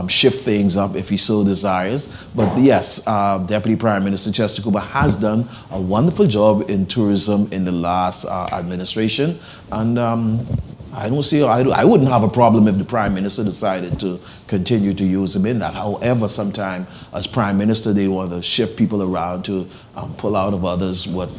shift things up if he so desires. But yes, Deputy Prime Minister Chester Cooper has done a wonderful job in tourism in the last administration. And I wouldn't have a problem if the Prime Minister decided to continue to use him in that. However, sometime as Prime Minister, they want to shift people around to pull out of others what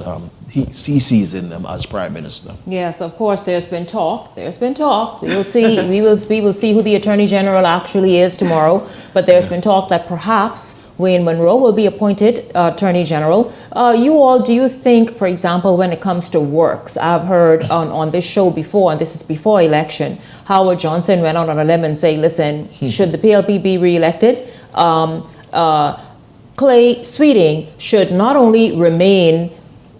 he sees in them as Prime Minister. Yes, of course, there's been talk. We'll see. we will see who the Attorney General actually is tomorrow. But there's been talk that perhaps Wayne Monroe will be appointed Attorney General. Do you think, for example, when it comes to works, I've heard on this show before, and this is before election, Howard Johnson went out on a limb and say, listen, should the PLP be reelected, Clay Sweeting should not only remain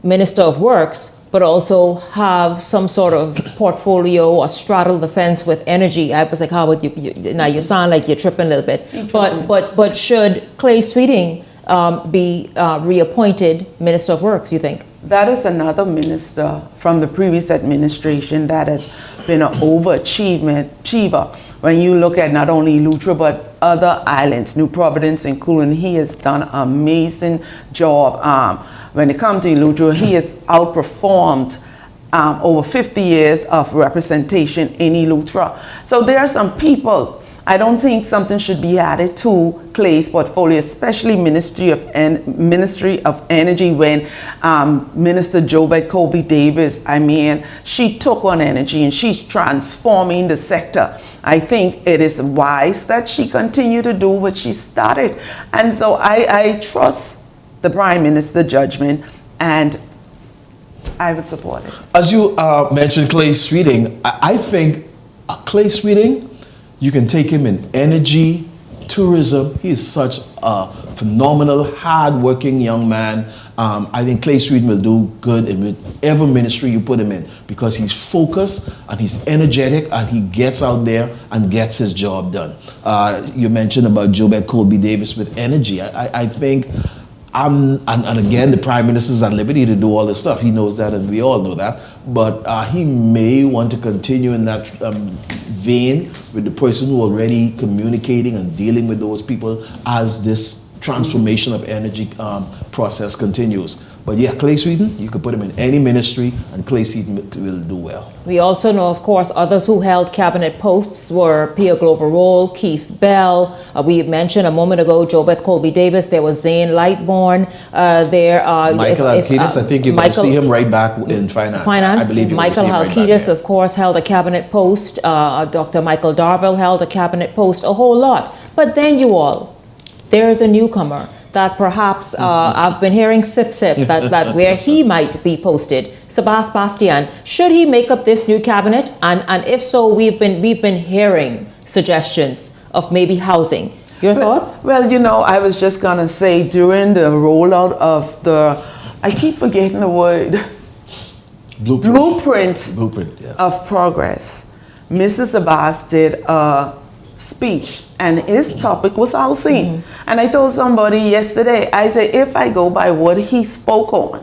Minister of Works, but also have some sort of portfolio or straddle the fence with energy. I was like, Howard, now you sound like you're tripping a little bit. But should Clay Sweeting be reappointed Minister of Works, you think? That is another minister from the previous administration that has been an overachiever. When you look at not only Lutra, but other islands, New Providence and Kulin, he has done an amazing job. When it comes to Lutra, he has outperformed over 50 years of representation in Lutra. So there are some people, I don't think something should be added to Clay's portfolio, especially Ministry of Energy when Minister Jobette Colby Davis, she took on energy and she's transforming the sector. I think it is wise that she continue to do what she started. And so I trust the Prime Minister judgment, and I would support it. As you mentioned Clay Sweeting, I think Clay Sweeting, you can take him in energy, tourism. He is such a phenomenal, hard-working young man. I think Clay Sweeting will do good in whatever ministry you put him in because he's focused and he's energetic and he gets out there and gets his job done. You mentioned about Jobette Colby Davis with energy. I think and again, the Prime Minister's at liberty to do all this stuff. He knows that, and we all know that. But he may want to continue in that vein with the person who already communicating and dealing with those people as this transformation of energy process continues. But yeah, Clay Sweeting, you could put him in any ministry and Clay Sweeting will do well. We also know, of course, others who held cabinet posts were Pia Glover Roll, Keith Bell. We mentioned a moment ago Jobette Colby Davis. There was Zane Lightbourne. Michael Halkitis, I think you're going to see him right back in finance. I believe you're Michael going to see him Halkitis, of course, held a cabinet post. Dr. Michael Darville held a cabinet post, a whole lot. But then there is a newcomer that perhaps I've been hearing sip that where he might be posted. Sebastian, should he make up this new cabinet? And if so, we've been hearing suggestions of maybe housing. Your thoughts? Well, I was just gonna say during the rollout of I keep forgetting the word. Blueprint yes. Of progress. Mr. Sabas did a speech and his topic was housing. And I told somebody yesterday, I said, if I go by what he spoke on,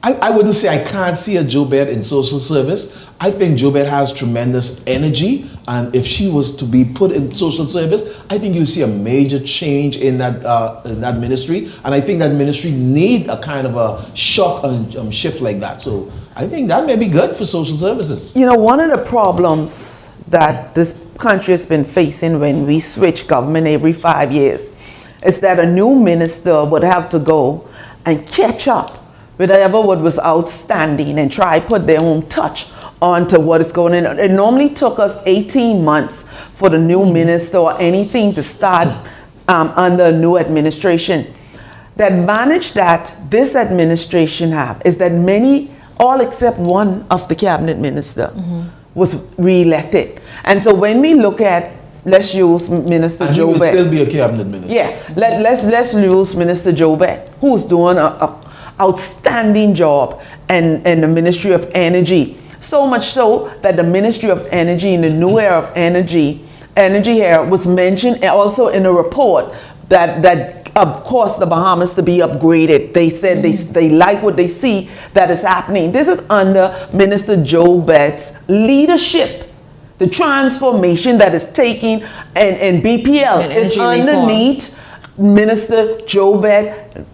I wouldn't say I can't see a Jobette in social service. I think Jobette has tremendous energy, and if she was to be put in social service, I think you see a major change in that ministry, and I think that ministry need a kind of a shock and shift like that. So I think that may be good for social services. You know, one of the problems that this country has been facing when we switch government every 5 years is that a new minister would have to go and catch up with whatever what was outstanding and try put their own touch onto what is going on. It normally took us 18 months for the new minister or anything to start under a new administration. The advantage that this administration have is that many, all except one of the cabinet minister, was re-elected. And so when we look at, let's use Minister And he will Jobette. still be a cabinet minister. Yeah, let's use Minister Jobette, who's doing a outstanding job in the Ministry of Energy. So much so that the Ministry of Energy in the new era of energy here was mentioned also in a report that of course the Bahamas to be upgraded. They said they like what they see that is happening. This is under Minister Jobette's leadership. The transformation that is taking and BPL is underneath Minister Jobette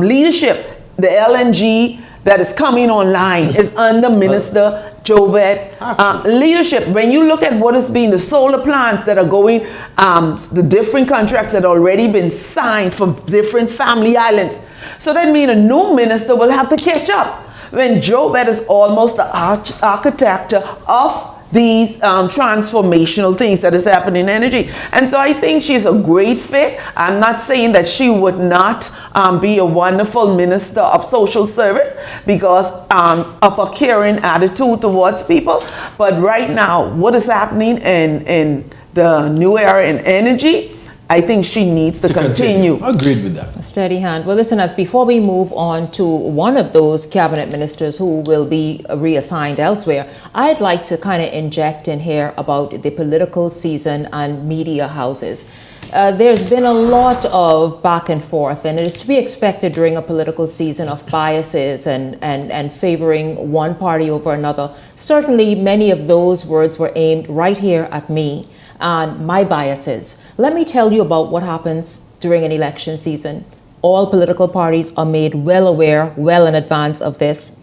leadership. The LNG that is coming online is under Minister Jobette leadership. When you look at what is being the solar plants that are going, the different contracts that already been signed for different family islands. So that means a new minister will have to catch up when Jobette is almost the architect of these transformational things that is happening in energy. And so I think she's a great fit. I'm not saying that she would not be a wonderful minister of social service because of a caring attitude towards people. But right now, what is happening in the new era in energy, I think she needs to continue. Agreed with that. A steady hand. Well, listen, as before we move on to one of those cabinet ministers who will be reassigned elsewhere, I'd like to kind of inject in here about the political season and media houses. There's been a lot of back and forth, and it is to be expected during a political season of biases and favoring one party over another. Certainly, many of those words were aimed right here at me and my biases. Let me tell you about what happens during an election season. All political parties are made well aware, well in advance of this.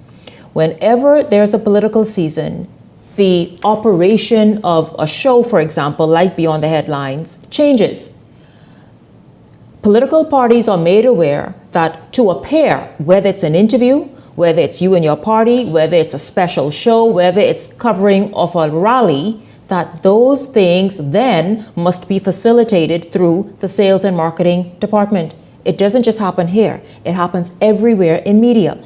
Whenever there's a political season, the operation of a show, for example, like Beyond the Headlines, changes. Political parties are made aware that to appear, whether it's an interview, whether it's you and your party, whether it's a special show, whether it's covering of a rally, that those things then must be facilitated through the sales and marketing department. It doesn't just happen here. It happens everywhere in media.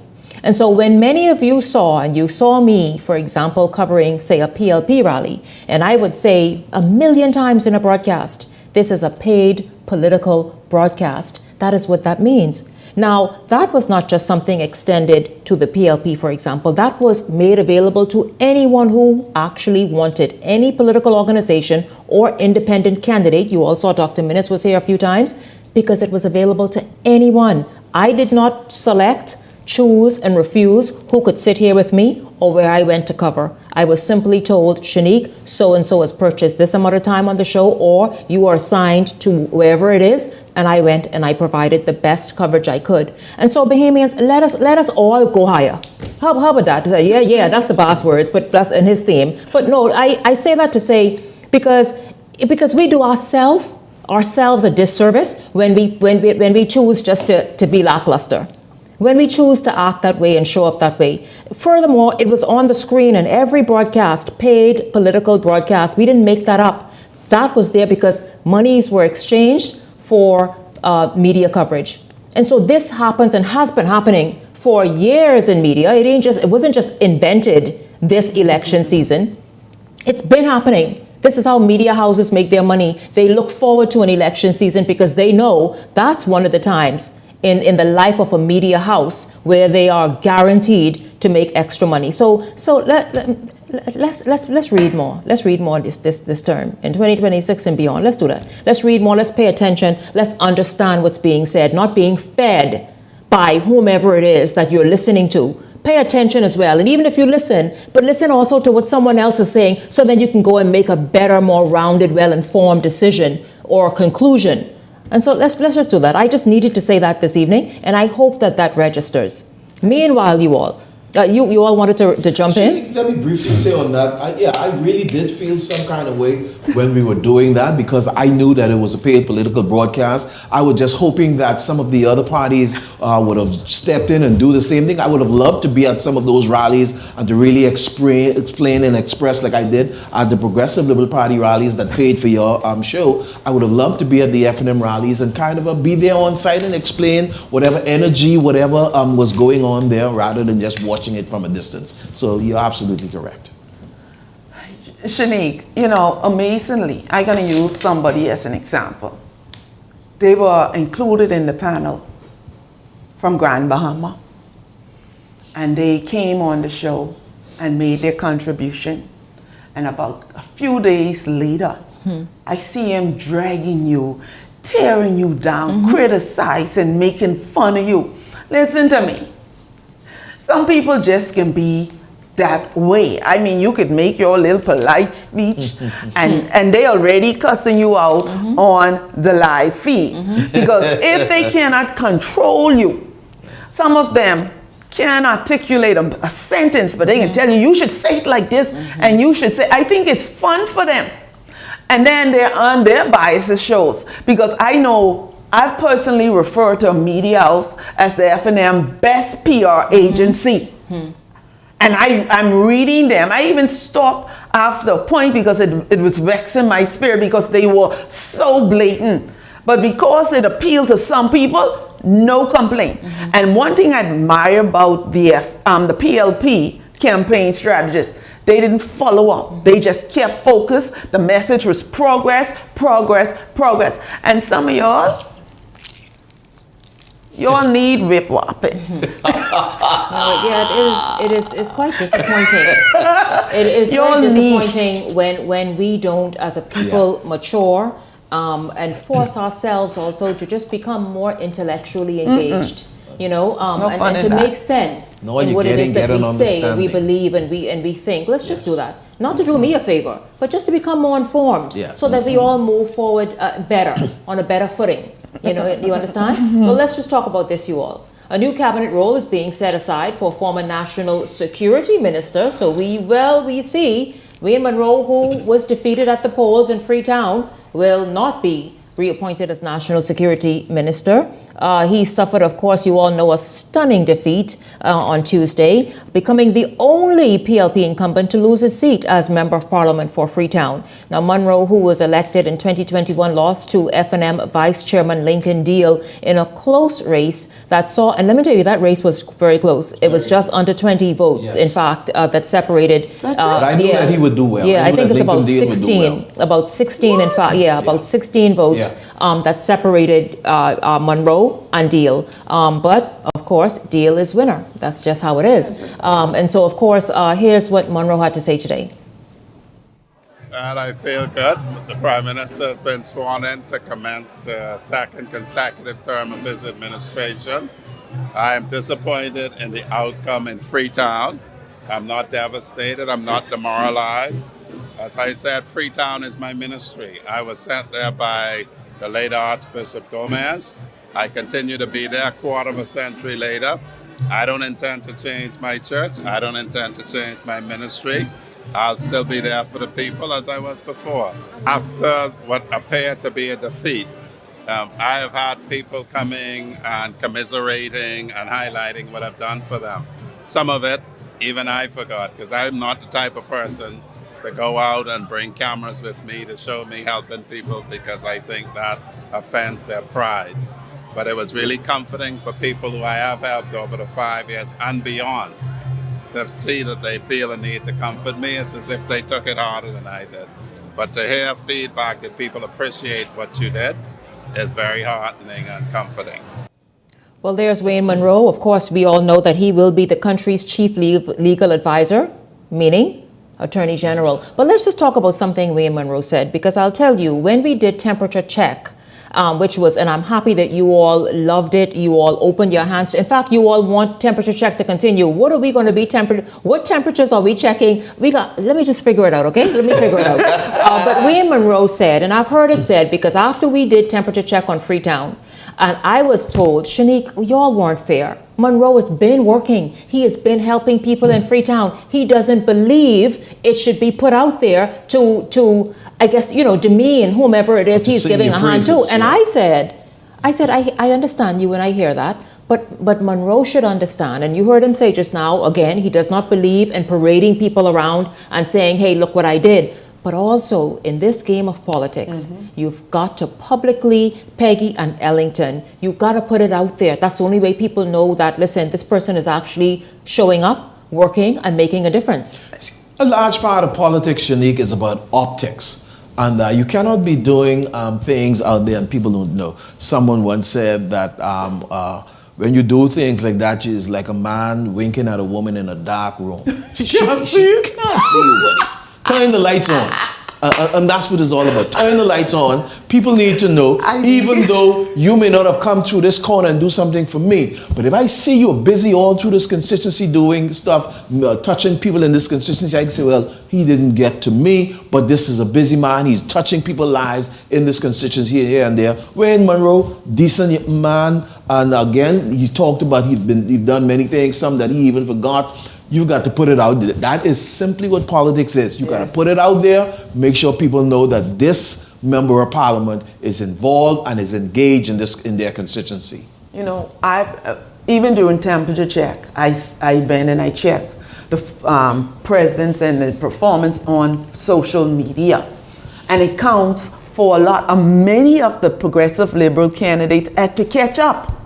And so when many of you saw, and you saw me, for example, covering, say, a PLP rally, and I would say 1,000,000 times in a broadcast, this is a paid political broadcast. That is what that means. Now, that was not just something extended to the PLP, for example. That was made available to anyone who actually wanted, any political organization or independent candidate. You all saw Dr. Minnis was here a few times because it was available to anyone. I did not select, choose, and refuse who could sit here with me or where I went to cover. I was simply told, Shanique, so-and-so has purchased this amount of time on the show, or you are assigned to wherever it is, and I went and I provided the best coverage I could. And so, Bahamians, let us all go higher. How about that? Yeah, that's the boss words, but that's in his theme. But no, I say that to say, because we do ourselves a disservice when we choose just to be lackluster. When we choose to act that way and show up that way. Furthermore, it was on the screen in every broadcast, paid political broadcast. We didn't make that up. That was there because monies were exchanged for media coverage. And so this happens and has been happening for years in media. It wasn't just invented this election season. It's been happening. This is how media houses make their money. They look forward to an election season because they know that's one of the times in the life of a media house where they are guaranteed to make extra money. So let's read more. Let's read more this term in 2026 and beyond. Let's do that. Let's read more. Let's pay attention. Let's understand what's being said, not being fed by whomever it is that you're listening to, pay attention as well. And even if you listen, but listen also to what someone else is saying, so then you can go and make a better, more rounded, well-informed decision or conclusion. And so let's just do that. I just needed to say that this evening, and I hope that that registers. Meanwhile, you all, you all wanted to jump in? Let me briefly say on that. I really did feel some kind of way when we were doing that, because I knew that it was a paid political broadcast. I was just hoping that some of the other parties would have stepped in and do the same thing. I would have loved to be at some of those rallies and to really explain and express like I did at the Progressive Liberal Party rallies that paid for your show. I would have loved to be at the F&M rallies and kind of be there on site and explain whatever energy, whatever was going on there, rather than just watching it from a distance. So you're absolutely correct. Shanique, amazingly, I'm going to use somebody as an example. They were included in the panel from Grand Bahama, and they came on the show and made their contribution. And about a few days later, I see him dragging you, tearing you down, criticizing, making fun of you. Listen to me. Some people just can be that way. I mean, you could make your little polite speech and they already cussing you out on the live feed. Because if they cannot control you, some of them can articulate a sentence, but they can tell you should say it like this, and you should say, I think it's fun for them. And then they're on their biases shows. Because I know I personally refer to a media house as the F&M best PR agency. And I'm reading them. I even stopped after a point because it was vexing my spirit because they were so blatant. But because it appealed to some people, no complaint. And one thing I admire about the PLP campaign strategists, they didn't follow up. They just kept focused. The message was progress, progress, progress. And some of y'all need whip whopping. It's quite disappointing. It is very disappointing when we don't, as a people, mature and force ourselves also to just become more intellectually engaged. And to make sense in what it is that we say and we believe and we think. Let's just do that. Not to do me a favor, but just to become more informed, so that we all move forward better, on a better footing. You understand? Well, let's just talk about this, you all. A new cabinet role is being set aside for former National Security Minister. So we see Wayne Monroe, who was defeated at the polls in Freetown, will not be reappointed as National Security Minister. He suffered, of course, you all know, a stunning defeat on Tuesday, becoming the only PLP incumbent to lose his seat as Member of Parliament for Freetown. Now, Monroe, who was elected in 2021, lost to F&M Vice Chairman Lincoln Deal in a close race that saw, and let me tell you, that race was very close. It was just under 20 votes, in fact, that separated. But I knew that he would do well. Yeah, I think it's about 16, about 16 in fact, about 16 votes that separated Monroe and Deal. But of course, Deal is winner. That's just how it is. And so, of course, here's what Monroe had to say today. And I feel good. The Prime Minister has been sworn in to commence the second consecutive term of his administration. I am disappointed in the outcome in Freetown. I'm not devastated. I'm not demoralized. As I said, Freetown is my ministry. I was sent there by the late Archbishop Gomez. I continue to be there a quarter of a century later. I don't intend to change my church. I don't intend to change my ministry. I'll still be there for the people as I was before. After what appeared to be a defeat, I have had people coming and commiserating and highlighting what I've done for them. Some of it, even I forgot, because I'm not the type of person to go out and bring cameras with me to show me helping people, because I think that offends their pride. But it was really comforting for people who I have helped over the 5 years and beyond to see that they feel a need to comfort me. It's as if they took it harder than I did. But to hear feedback that people appreciate what you did is very heartening and comforting. Well, there's Wayne Monroe. Of course, we all know that he will be the country's chief legal advisor, meaning Attorney General. But let's just talk about something Wayne Monroe said, because I'll tell you, when we did temperature check which was, and I'm happy that you all loved it. You all opened your hands. In fact, you all want temperature check to continue. What are we going to be what temperatures are we checking? Let me just figure it out, okay? Let me figure it out. But Wayne Monroe said, and I've heard it said, because after we did temperature check on Freetown, and I was told, Shanique, y'all weren't fair. Monroe has been working. He has been helping people in Freetown. He doesn't believe it should be put out there to I guess, demean whomever it is he's giving a hand to. And I said, I understand you and I hear that. But Monroe should understand, and you heard him say just now, again, he does not believe in parading people around and saying, hey, look what I did. But also, in this game of politics, you've got to publicly, Peggy and Ellington, you've got to put it out there. That's the only way people know that, listen, this person is actually showing up, working, and making a difference. A large part of politics, Shanique, is about optics. And you cannot be doing things out there and people don't know. Someone once said that when you do things like that, it's like a man winking at a woman in a dark room. She can't see you. Can't see you, buddy. Turn the lights on. And that's what it's all about. Turn the lights on. People need to know, even though you may not have come through this corner and do something for me. But if I see you're busy all through this constituency doing stuff, touching people in this constituency, I can say, well, he didn't get to me, but this is a busy man. He's touching people's lives in this constituency here and there. Wayne Monroe, decent man. And again, he talked about he'd done many things, some that he even forgot. You've got to put it out there. That is simply what politics is. You've got to put it out there, make sure people know that this member of parliament is involved and is engaged in their constituency. I've even during temperature check, I been and I check the presence and the performance on social media, and it counts for a lot. Many of the progressive liberal candidates had to catch up.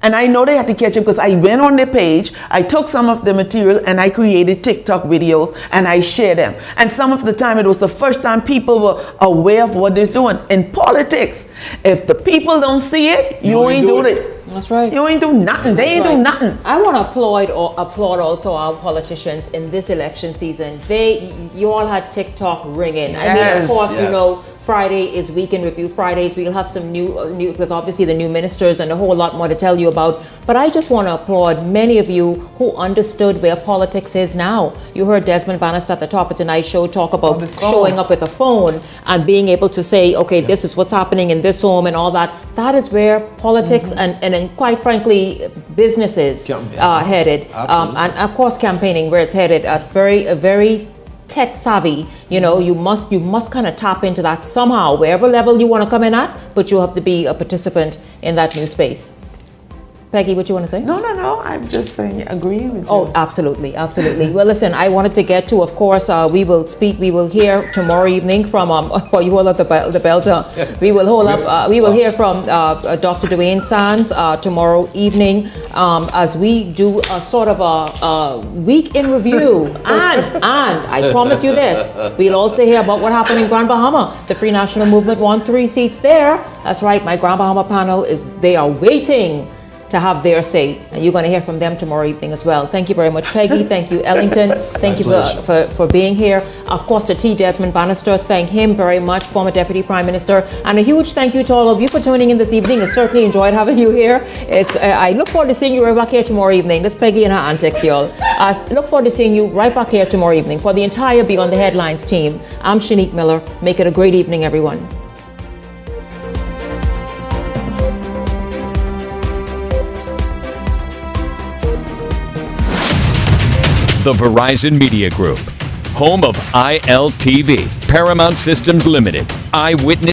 And I know they had to catch up because I went on their page, I took some of the material and I created TikTok videos and I shared them. And some of the time it was the first time people were aware of what they're doing. In politics, if the people don't see it, you ain't doing it. That's right. You ain't do nothing. They ain't do nothing. I want to applaud also our politicians in this election season. You all had TikTok ringing. I mean, of course, Friday is Weekend Review Fridays. We'll have some new because obviously the new ministers and a whole lot more to tell you about. But I just want to applaud many of you who understood where politics is now. You heard Desmond Bannister at the top of tonight's show talk about showing up with a phone and being able to say, okay, this is what's happening in this home and all that. That is where politics and quite frankly, businesses headed. And of course, campaigning where it's headed at very tech savvy. You must kind of tap into that somehow, wherever level you want to come in at, but you have to be a participant in that new space. Peggy, what you want to say? No. I'm just saying, agreeing with you. Oh, absolutely. Well, listen, I wanted to get to, of course, we will hear tomorrow evening from, you hold up the bell, we will hear from Dr. Dwayne Sands tomorrow evening as we do a sort of a week in review. And I promise you this, we'll also hear about what happened in Grand Bahama. The Free National Movement won 3 seats there. That's right, my Grand Bahama panel they are waiting to have their say, and you're going to hear from them tomorrow evening as well. Thank you very much, Peggy. Thank you, Ellington. Thank you for being here. Of course, to T. Desmond Bannister, thank him very much, former Deputy Prime Minister. And a huge thank you to all of you for tuning in this evening. I certainly enjoyed having you here. I look forward to seeing you right back here tomorrow evening. This is Peggy and her antics, y'all. I look forward to seeing you right back here tomorrow evening. For the entire Beyond the Headlines team, I'm Shanique Miller. Make it a great evening, everyone. The Verizon Media Group, home of ILTV, Paramount Systems Limited, Eyewitness.